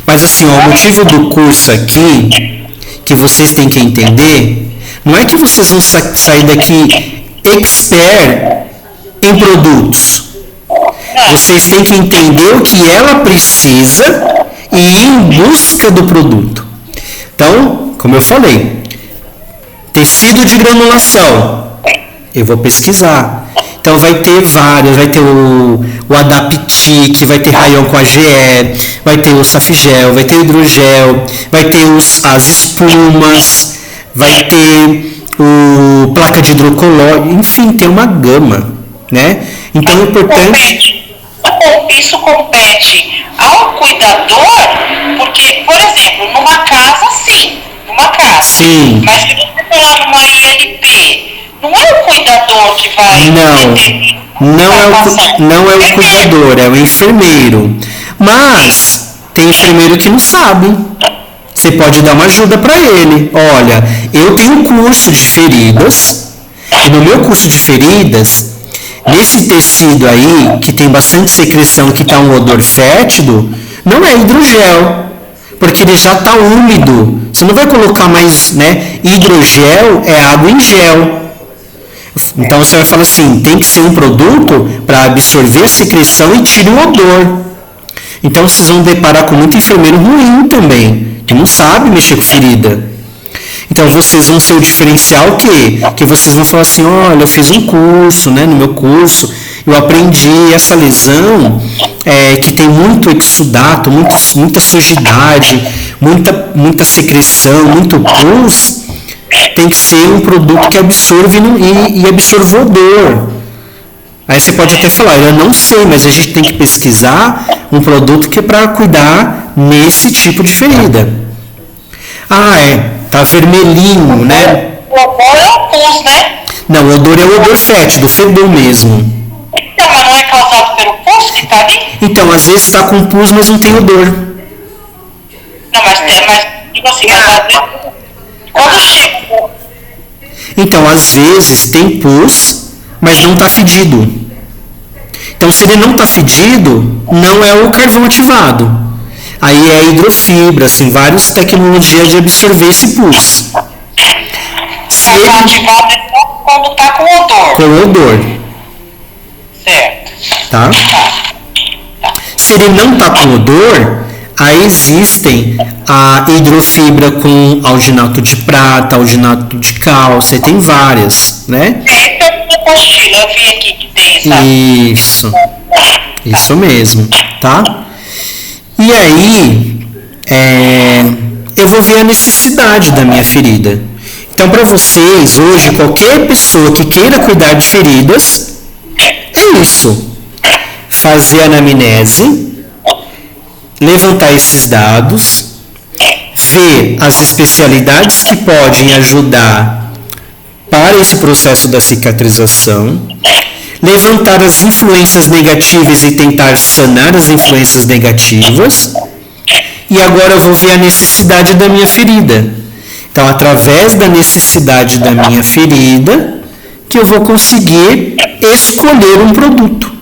Mas assim, ó, o motivo do curso aqui, que vocês têm que entender, não é que vocês vão sair daqui expert em produtos. Vocês têm que entender o que ela precisa e ir em busca do produto. Então, como eu falei, tecido de granulação, eu vou pesquisar. Então vai ter vários, vai ter o Adaptic, vai ter rayon com AGE, vai ter o Safigel, vai ter o hidrogel, vai ter as espumas, vai ter o placa de hidrocolóide, enfim, tem uma gama, né? Então é importante... Isso compete ao cuidador, porque, por exemplo, numa casa, sim, Sim. Mas se você for lá numa ILP, não é o cuidador que vai... Não é o cuidador, é o enfermeiro. Mas tem enfermeiro que não sabe. Você pode dar uma ajuda para ele. Olha, eu tenho um curso de feridas, e no meu curso de feridas, nesse tecido aí, que tem bastante secreção, que está um odor fétido, não é hidrogel, porque ele já está úmido. Você não vai colocar mais, né? Hidrogel é água em gel. Então você vai falar assim, tem que ser um produto para absorver secreção e tirar o odor. Então vocês vão deparar com muito enfermeiro ruim também, que não sabe mexer com ferida. Então vocês vão ser o diferencial que vocês vão falar assim, olha, eu fiz um curso, né, no meu curso, eu aprendi essa lesão que tem muito exudato, muita sujidade, muita secreção, muito pus, tem que ser um produto que absorve e absorva o odor. Aí você pode até falar, eu não sei, mas a gente tem que pesquisar um produto que é para cuidar nesse tipo de ferida. Tá vermelhinho, né? O odor é o pus, né? Não, o odor é o odor fétido, o fedor mesmo. Então, mas não é causado pelo pus que tá ali? Então, às vezes está com pus, mas não tem odor. Não, mas tipo assim, às vezes, quando chega... Então, às vezes tem pus, mas não está fedido. Então, se ele não está fedido, não é o carvão ativado. Aí é hidrofibra, assim, várias tecnologias de absorver esse pus. Se Carvão ele... ativado então, quando está com odor. Com odor. Certo. Tá? Se ele não está com odor, aí existem a hidrofibra com alginato de prata, alginato de cálcio, tem várias, né? É, então na apostila, eu vi aqui que tem essa. Isso mesmo, tá? E aí, eu vou ver a necessidade da minha ferida. Então, para vocês, hoje, qualquer pessoa que queira cuidar de feridas, é isso. Fazer a anamnese, levantar esses dados, ver as especialidades que podem ajudar para esse processo da cicatrização, levantar as influências negativas e tentar sanar as influências negativas. E agora eu vou ver a necessidade da minha ferida. Então, através da necessidade da minha ferida, que eu vou conseguir escolher um produto.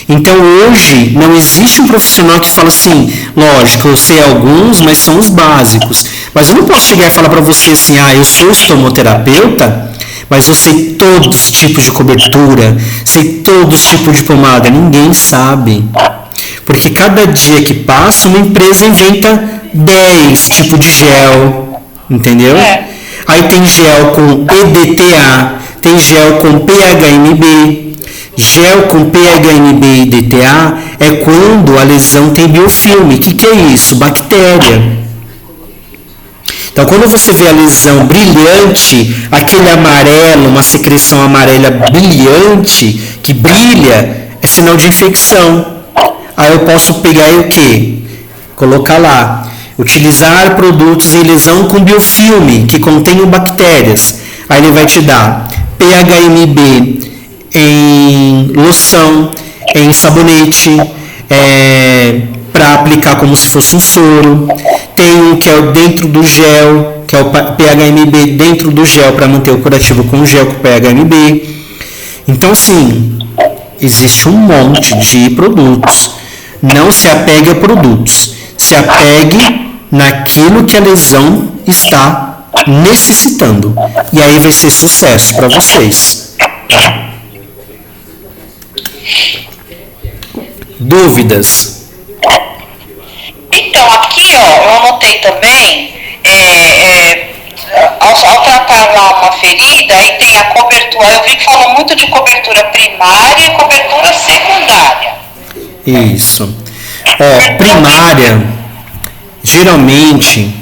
Então, hoje, não existe um profissional que fala assim, lógico, eu sei alguns, mas são os básicos. Mas eu não posso chegar e falar para você assim, eu sou estomoterapeuta, mas eu sei todos os tipos de cobertura, sei todos os tipos de pomada. Ninguém sabe. Porque cada dia que passa, uma empresa inventa 10 tipos de gel, entendeu? Aí tem gel com EDTA, tem gel com PHMB. Gel com PHMB e DTA é quando a lesão tem biofilme. O que é isso? Bactéria. Então, quando você vê a lesão brilhante, aquele amarelo, uma secreção amarela brilhante, que brilha, é sinal de infecção. Aí eu posso pegar e o quê? Colocar lá. Utilizar produtos em lesão com biofilme, que contenham bactérias. Aí ele vai te dar PHMB em loção, em sabonete, para aplicar como se fosse um soro. Tem um que é dentro do gel, que é o PHMB dentro do gel, para manter o curativo com o gel com PHMB. Então, sim, existe um monte de produtos. Não se apegue a produtos, se apegue naquilo que a lesão está necessitando. E aí vai ser sucesso para vocês. Dúvidas? Então, aqui, eu anotei também, ao tratar lá uma ferida, aí tem a cobertura, eu vi que falou muito de cobertura primária e cobertura secundária. Isso. Primária, geralmente,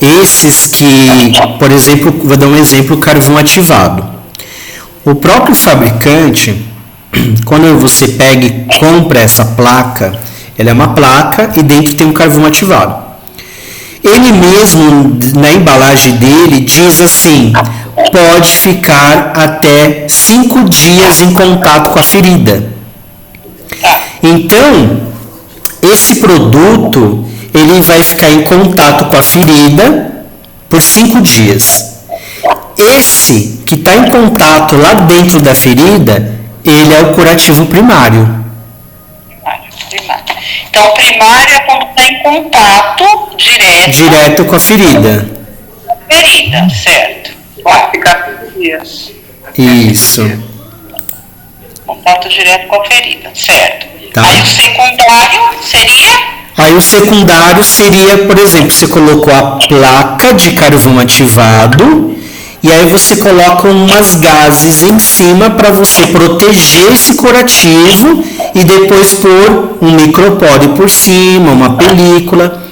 esses que, por exemplo, vou dar um exemplo, carvão ativado. O próprio fabricante, quando você pega e compra essa placa, ela é uma placa e dentro tem um carvão ativado. Ele mesmo, na embalagem dele, diz assim, pode ficar até 5 dias em contato com a ferida. Então, esse produto, ele vai ficar em contato com a ferida por 5 dias. Esse que está em contato lá dentro da ferida, ele é o curativo primário. Então, o primário é quando está em contato direto com a ferida. Ferida, certo. Pode ficar 5 dias. Isso. Contato direto com a ferida, certo. Tá. Aí o secundário seria? Aí o secundário seria, por exemplo, você colocou a placa de carvão ativado e aí você coloca umas gases em cima para você proteger esse curativo e depois pôr um micropóreo por cima, uma película.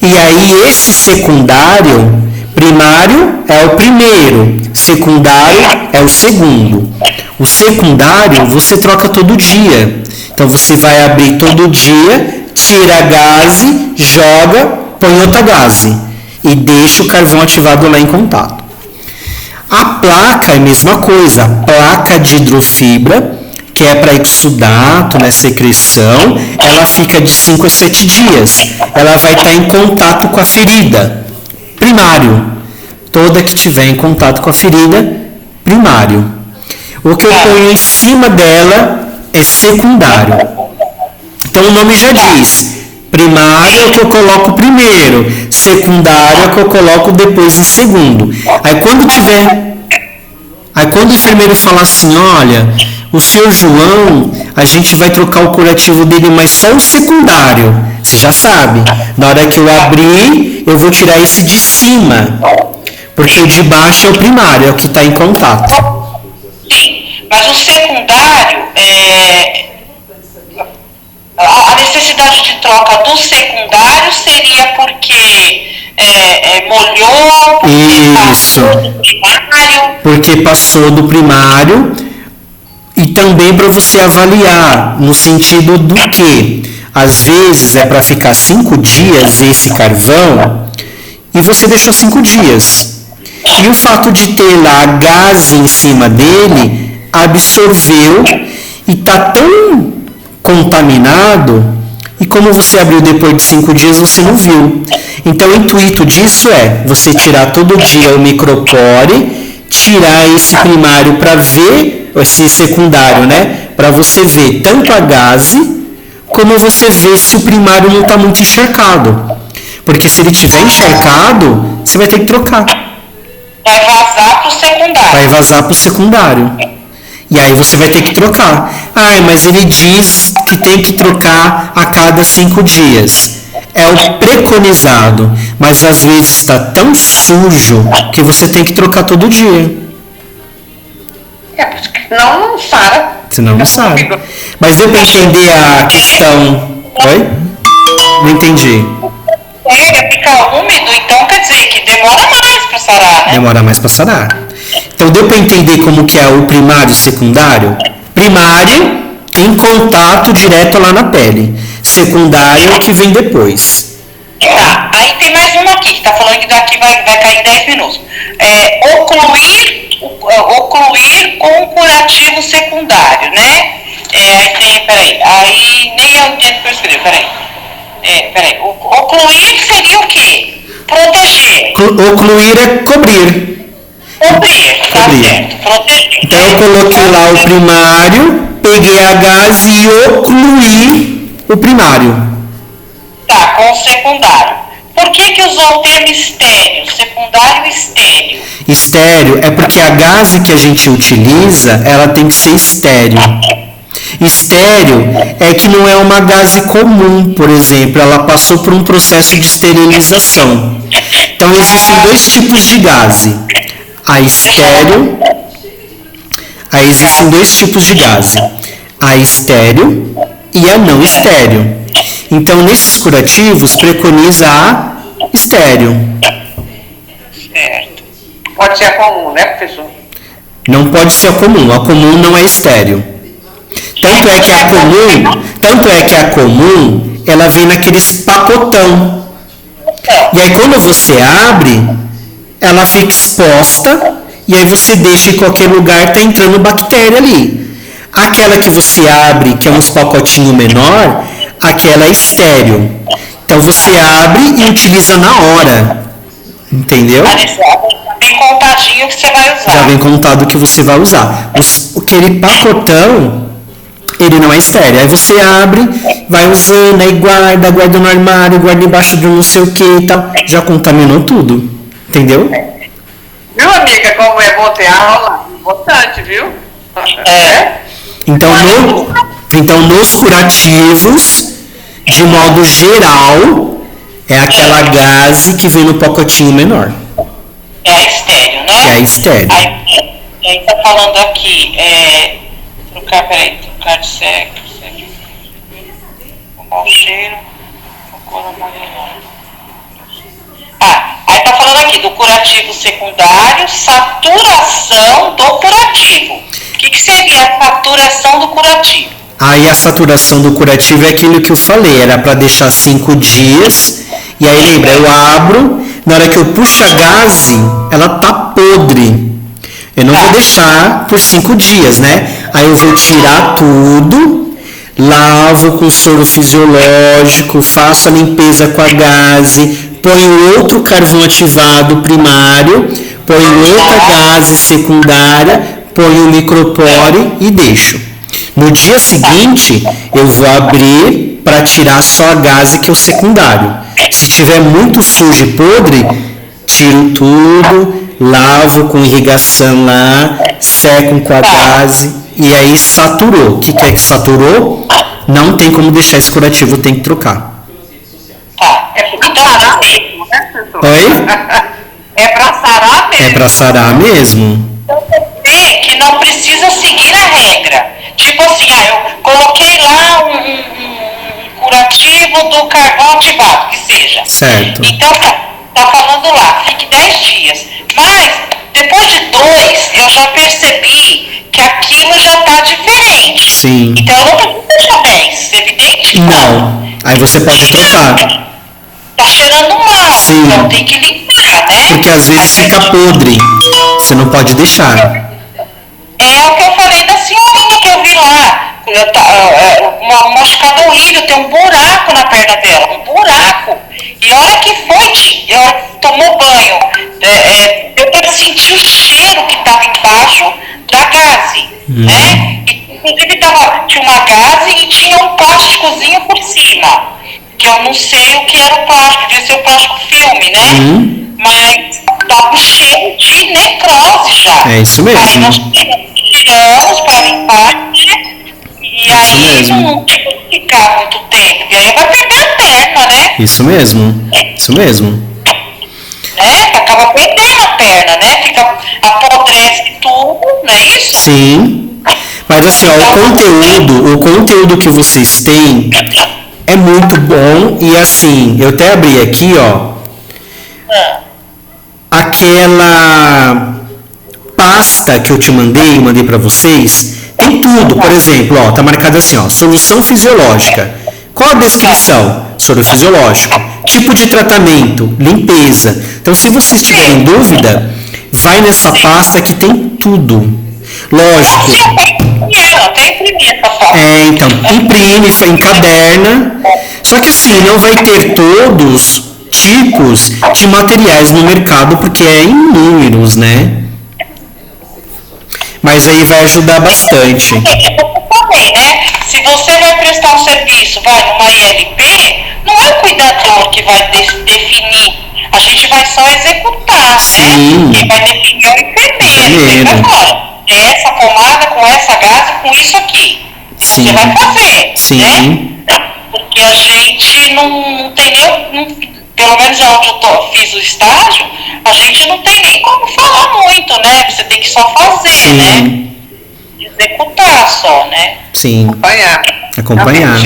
E aí esse secundário, primário é o primeiro, secundário é o segundo. O secundário você troca todo dia. Então você vai abrir todo dia, tira a gase, joga, põe outra gase e deixa o carvão ativado lá em contato. A placa é a mesma coisa, a placa de hidrofibra, que é para exudato, né, secreção, ela fica de 5 a 7 dias. Ela vai estar em contato com a ferida, primário. Toda que tiver em contato com a ferida, primário. O que eu ponho em cima dela é secundário. Então o nome já diz, primário é o que eu coloco primeiro, secundário é o que eu coloco depois em segundo. Aí quando o enfermeiro falar assim, olha, o senhor João, a gente vai trocar o curativo dele, mas só o secundário. Você já sabe, na hora que eu abrir, eu vou tirar esse de cima, porque o de baixo é o primário, é o que está em contato. Sim, mas o secundário, a necessidade de troca do secundário seria porque molhou, Isso, porque passou do primário, e também para você avaliar, no sentido do que, às vezes é para ficar 5 dias esse carvão, e você deixou 5 dias. E o fato de ter lá gás em cima dele, absorveu e está tão contaminado, e como você abriu depois de 5 dias, você não viu. Então o intuito disso é você tirar todo dia o micropore, tirar esse primário para ver, esse secundário, né? Para você ver tanto a gase, como você vê se o primário não está muito encharcado. Porque se ele estiver encharcado, você vai ter que trocar. Vai vazar para o secundário. Vai vazar para o secundário. E aí você vai ter que trocar. Ah, mas ele diz que tem que trocar a cada 5 dias. É o preconizado, mas às vezes está tão sujo que você tem que trocar todo dia. Porque senão não sara. Senão não sabe. Mas deu para entender a questão? Oi? Não entendi. Fica úmido, então quer dizer que demora mais para sarar, né? Demora mais para sarar. Então deu para entender como que é o primário e o secundário? Primário, em contato direto lá na pele. Secundário é o que vem depois. Tá, aí tem mais uma aqui, que tá falando que daqui vai cair em 10 minutos. Ocluir com curativo secundário, né? Aí nem eu entendo que eu escrevi, ocluir seria o quê? Proteger. Ocluir é cobrir. Cobrir, tá certo. Proteger. Então eu coloquei lá o primário, peguei a gás e ocluí o primário. Tá, com o secundário. Por que usou o termo estéreo, secundário estéreo? Estéreo é porque a gase que a gente utiliza, ela tem que ser estéreo. Estéreo é que não é uma gase comum, por exemplo, ela passou por um processo de esterilização. Então existem 2 tipos de gase. Aí existem 2 tipos de gase. A estéreo e a não estéreo. Então nesses curativos preconiza a estéreo. Certo. Pode ser a comum, né, professor? Não pode ser a comum não é estéreo. Tanto é que a comum, ela vem naqueles pacotão. E aí quando você abre, ela fica exposta, e aí você deixa em qualquer lugar, tá entrando bactéria ali. Aquela que você abre, que é uns pacotinhos menor, aquela é estéreo. Então você abre e utiliza na hora. Entendeu? Vem contadinho que você vai usar. Já vem contado que você vai usar. Aquele pacotão, ele não é estéreo. Aí você abre, vai usando, aí guarda no armário, guarda embaixo de não sei o que e tal. Já contaminou tudo. Entendeu? Viu, amiga, como é bom ter aula? Importante, viu? Então nos curativos, de modo geral, é aquela gase que vem no pacotinho menor. É a estéreo, né? É a estéreo. Aí tá falando aqui, trocar de sexo, com mau cheiro, com cor amarelada. Aí tá falando aqui do curativo secundário, saturação do curativo. O que seria a saturação do curativo? Aí a saturação do curativo é aquilo que eu falei, era para deixar 5 dias, e aí lembra, eu abro, na hora que eu puxo a gase, ela tá podre. Eu não vou deixar por 5 dias, né? Aí eu vou tirar tudo, lavo com soro fisiológico, faço a limpeza com a gase, ponho outro carvão ativado primário, ponho outra gase secundária, ponho o micropore e deixo. No dia seguinte, eu vou abrir para tirar só a gaze, que é o secundário. Se tiver muito sujo e podre, tiro tudo, lavo com irrigação lá, seco com a gaze e aí saturou. O que é que saturou? Não tem como deixar esse curativo, tem que trocar. Tá. É pra sarar mesmo, né, professor? Oi? É pra sarar mesmo. É para sarar mesmo. Então quer dizer que não precisa seguir a regra. Tipo assim, eu coloquei lá um curativo do carvão ativado, que seja. Certo. Então tá falando lá, fique 10 dias. Mas depois de 2, eu já percebi que aquilo já tá diferente. Sim. Então eu não preciso deixar 10, evidente? Não. Aí você pode trocar. Tá cheirando mal, Sim. então tem que limpar, né? Porque às vezes fica podre. Você não pode deixar. É o que eu falei da senhorinha que eu vi lá. Uma machucada horrível, tem um buraco na perna dela, um buraco. E a hora que foi, ela tomou banho, deu para sentir o cheiro que estava embaixo da gaze, né? E, inclusive tinha uma gaze e tinha um plásticozinho por cima, que eu não sei o que era o plástico, devia ser o plástico filme, né? Mas estava um cheiro de necrose já. É isso mesmo. Aí nós tiramos para limpar, né? E aí não tem que ficar muito tempo. E aí vai perder a perna, né? Isso mesmo. Isso mesmo. Acaba perdendo a perna, né? Fica, apodrece tudo, não é isso? Sim. Mas assim, ó, o conteúdo que vocês têm é muito bom. E assim, eu até abri aqui, ó. Aquela pasta que eu te mandei para vocês, tem tudo. Por exemplo, ó, tá marcado assim, ó, solução fisiológica. Qual a descrição? Soro fisiológico. Tipo de tratamento, limpeza. Então, se vocês tiverem dúvida, vai nessa pasta que tem tudo. Lógico. Então, imprime, encaderna. Só que assim, não vai ter todos tipos de materiais no mercado, porque é inúmeros, né? Mas aí vai ajudar bastante. Também, né? Se você vai prestar um serviço, vai numa ILP, não é o cuidador que vai definir. A gente vai só executar, Sim. né? Quem vai definir é o enfermeiro. Essa pomada com essa gase com isso aqui. Sim. Você vai fazer, sim, né? Porque a gente não tem nem... Pelo menos onde eu fiz o estágio, a gente não tem nem como falar muito, né? Você tem que só fazer, sim, né? Executar só, né? Sim. Acompanhar.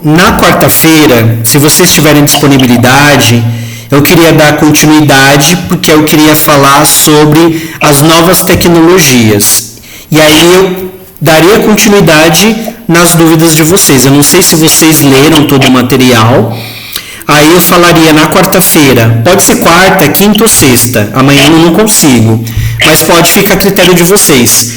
Na quarta-feira, se vocês tiverem disponibilidade, eu queria dar continuidade, porque eu queria falar sobre as novas tecnologias. E aí eu daria continuidade nas dúvidas de vocês. Eu não sei se vocês leram todo o material. Aí eu falaria na quarta-feira. Pode ser quarta, quinta ou sexta. Amanhã eu não consigo. Mas pode ficar a critério de vocês.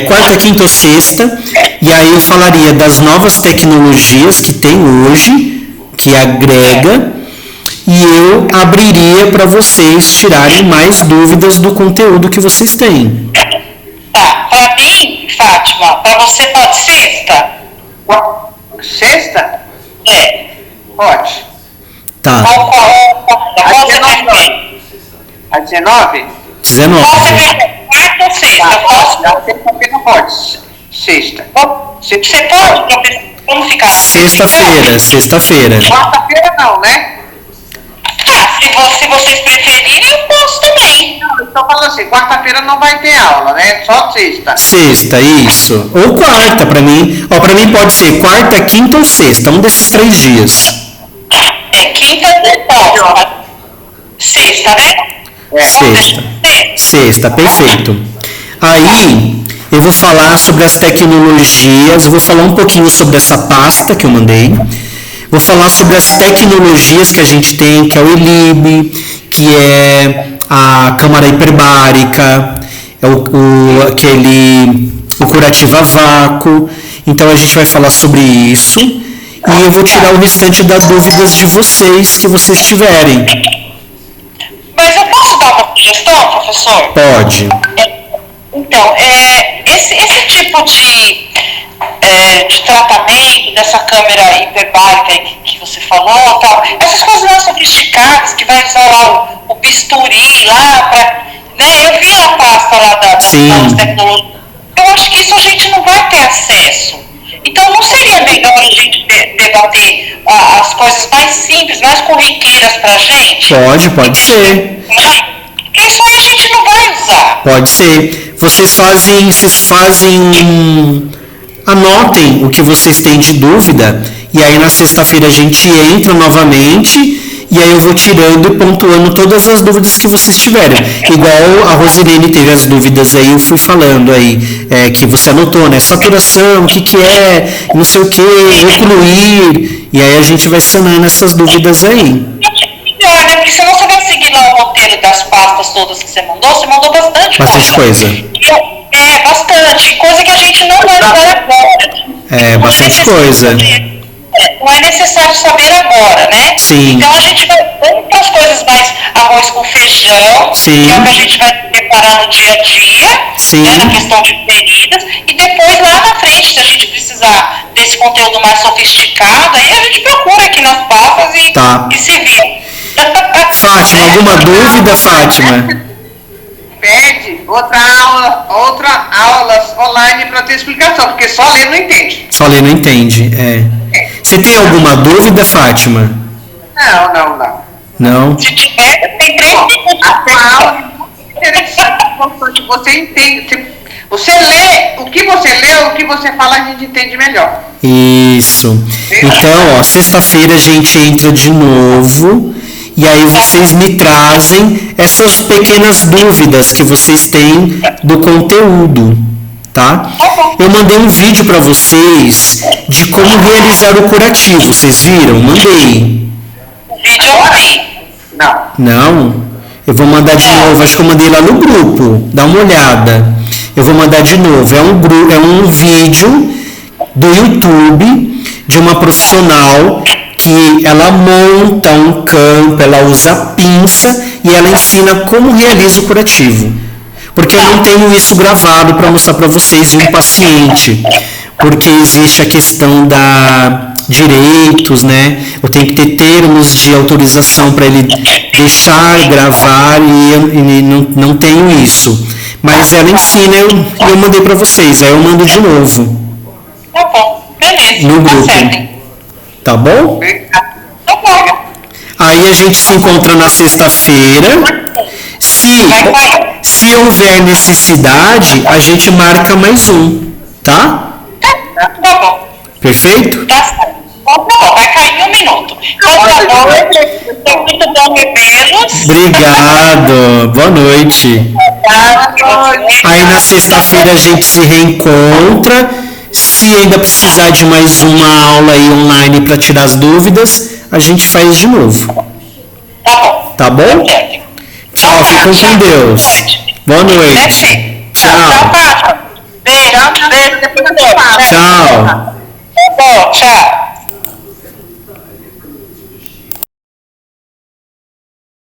Quarta, quinta ou sexta. E aí eu falaria das novas tecnologias que tem hoje, que agrega. E eu abriria para vocês tirarem mais dúvidas do conteúdo que vocês têm. Tá, para mim, Fátima, para você pode sexta? Sexta? Pode. Tá. Qual você prefere? A 19? 19. Qual você prefere? Quarta ou sexta? Sexta-feira pode. Sexta. Você pode, professor? Vamos ficar? Sexta-feira. Quarta-feira não, né? Se vocês preferirem, eu posso também. Não, eu estou falando assim, quarta-feira não vai ter aula, né? Só sexta. Sexta, isso. Ou quarta, pra mim. Ó, pra mim pode ser quarta, quinta ou sexta. Um desses 3 dias. Quinta ou sexta, né? Sexta, perfeito. Aí, eu vou falar sobre as tecnologias. Eu vou falar um pouquinho sobre essa pasta que eu mandei. Vou falar sobre as tecnologias que a gente tem, que é o ELIB, que é a câmara hiperbárica, é o curativo a vácuo. Então a gente vai falar sobre isso e eu vou tirar o restante das dúvidas de vocês que vocês tiverem. Mas eu posso dar uma sugestão? professor? Pode. Então, esse tipo de tratamento dessa câmera hiperbárica que você falou, tal, essas coisas mais sofisticadas que vai usar lá o bisturi lá para, né? Eu vi a pasta lá das tecnologias. Eu acho que isso a gente não vai ter acesso. Então não seria melhor a gente debater as coisas mais simples, mais corriqueiras pra gente? Pode ser. Porque isso aí a gente não vai usar. Pode ser. Vocês fazem, anotem o que vocês têm de dúvida, e aí na sexta-feira a gente entra novamente, e aí eu vou tirando e pontuando todas as dúvidas que vocês tiverem. Igual a Rosilene teve as dúvidas aí, eu fui falando aí, que você anotou, né? Saturação, o que é, não sei o que, ocluir, e aí a gente vai sanando essas dúvidas aí. Olha, porque senão você vai seguir lá o roteiro das pastas todas que você mandou bastante coisa. Bastante, coisa que a gente não vai usar agora. Bastante coisa. Não é necessário saber agora, né? Sim. Então a gente vai para as coisas mais arroz com feijão, que é o que a gente vai preparar no dia a dia, né, na questão de feridas, e depois lá na frente, se a gente precisar desse conteúdo mais sofisticado, aí a gente procura aqui nas pastas e se vira. Fátima, alguma dúvida, Fátima? Pede outra aulas online para ter explicação, porque só ler não entende. Só ler não entende, Você tem alguma dúvida, Fátima? Não? Se tiver, tem 3 minutos. A aula é interessante, você entende. Você lê, o que você lê, o que você fala, a gente entende melhor. Isso. Então, sexta-feira a gente entra de novo. E aí vocês me trazem essas pequenas dúvidas que vocês têm do conteúdo, tá? Eu mandei um vídeo para vocês de como realizar o curativo. Vocês viram? Mandei. O vídeo eu vi. Não? Eu vou mandar de novo. Acho que eu mandei lá no grupo. Dá uma olhada. Eu vou mandar de novo. É um vídeo do YouTube de uma profissional que ela monta um campo, ela usa pinça e ela ensina como realiza o curativo. Porque eu não tenho isso gravado para mostrar para vocês em um paciente, porque existe a questão da direitos, né? Eu tenho que ter termos de autorização para ele deixar gravar e não tenho isso. Mas ela ensina e eu mandei para vocês, aí eu mando de novo. Tá bom, beleza. No grupo. Tá bom? Tá bom. Aí a gente se encontra na sexta-feira. Se houver necessidade, a gente marca mais um, tá? Tá bom. Perfeito? Tá certo. Tá bom, vai cair em 1 minuto. Então tá bom. Foi muito bom revê-los. Obrigado. Boa noite. Aí na sexta-feira a gente se reencontra. Se ainda precisar de mais uma aula aí online para tirar as dúvidas, a gente faz de novo. Tá bom. Tá bom? Tchau, fiquem com Deus. Boa noite. Tchau. Beijo. Depois eu falo. Tchau. Tá bom, tchau.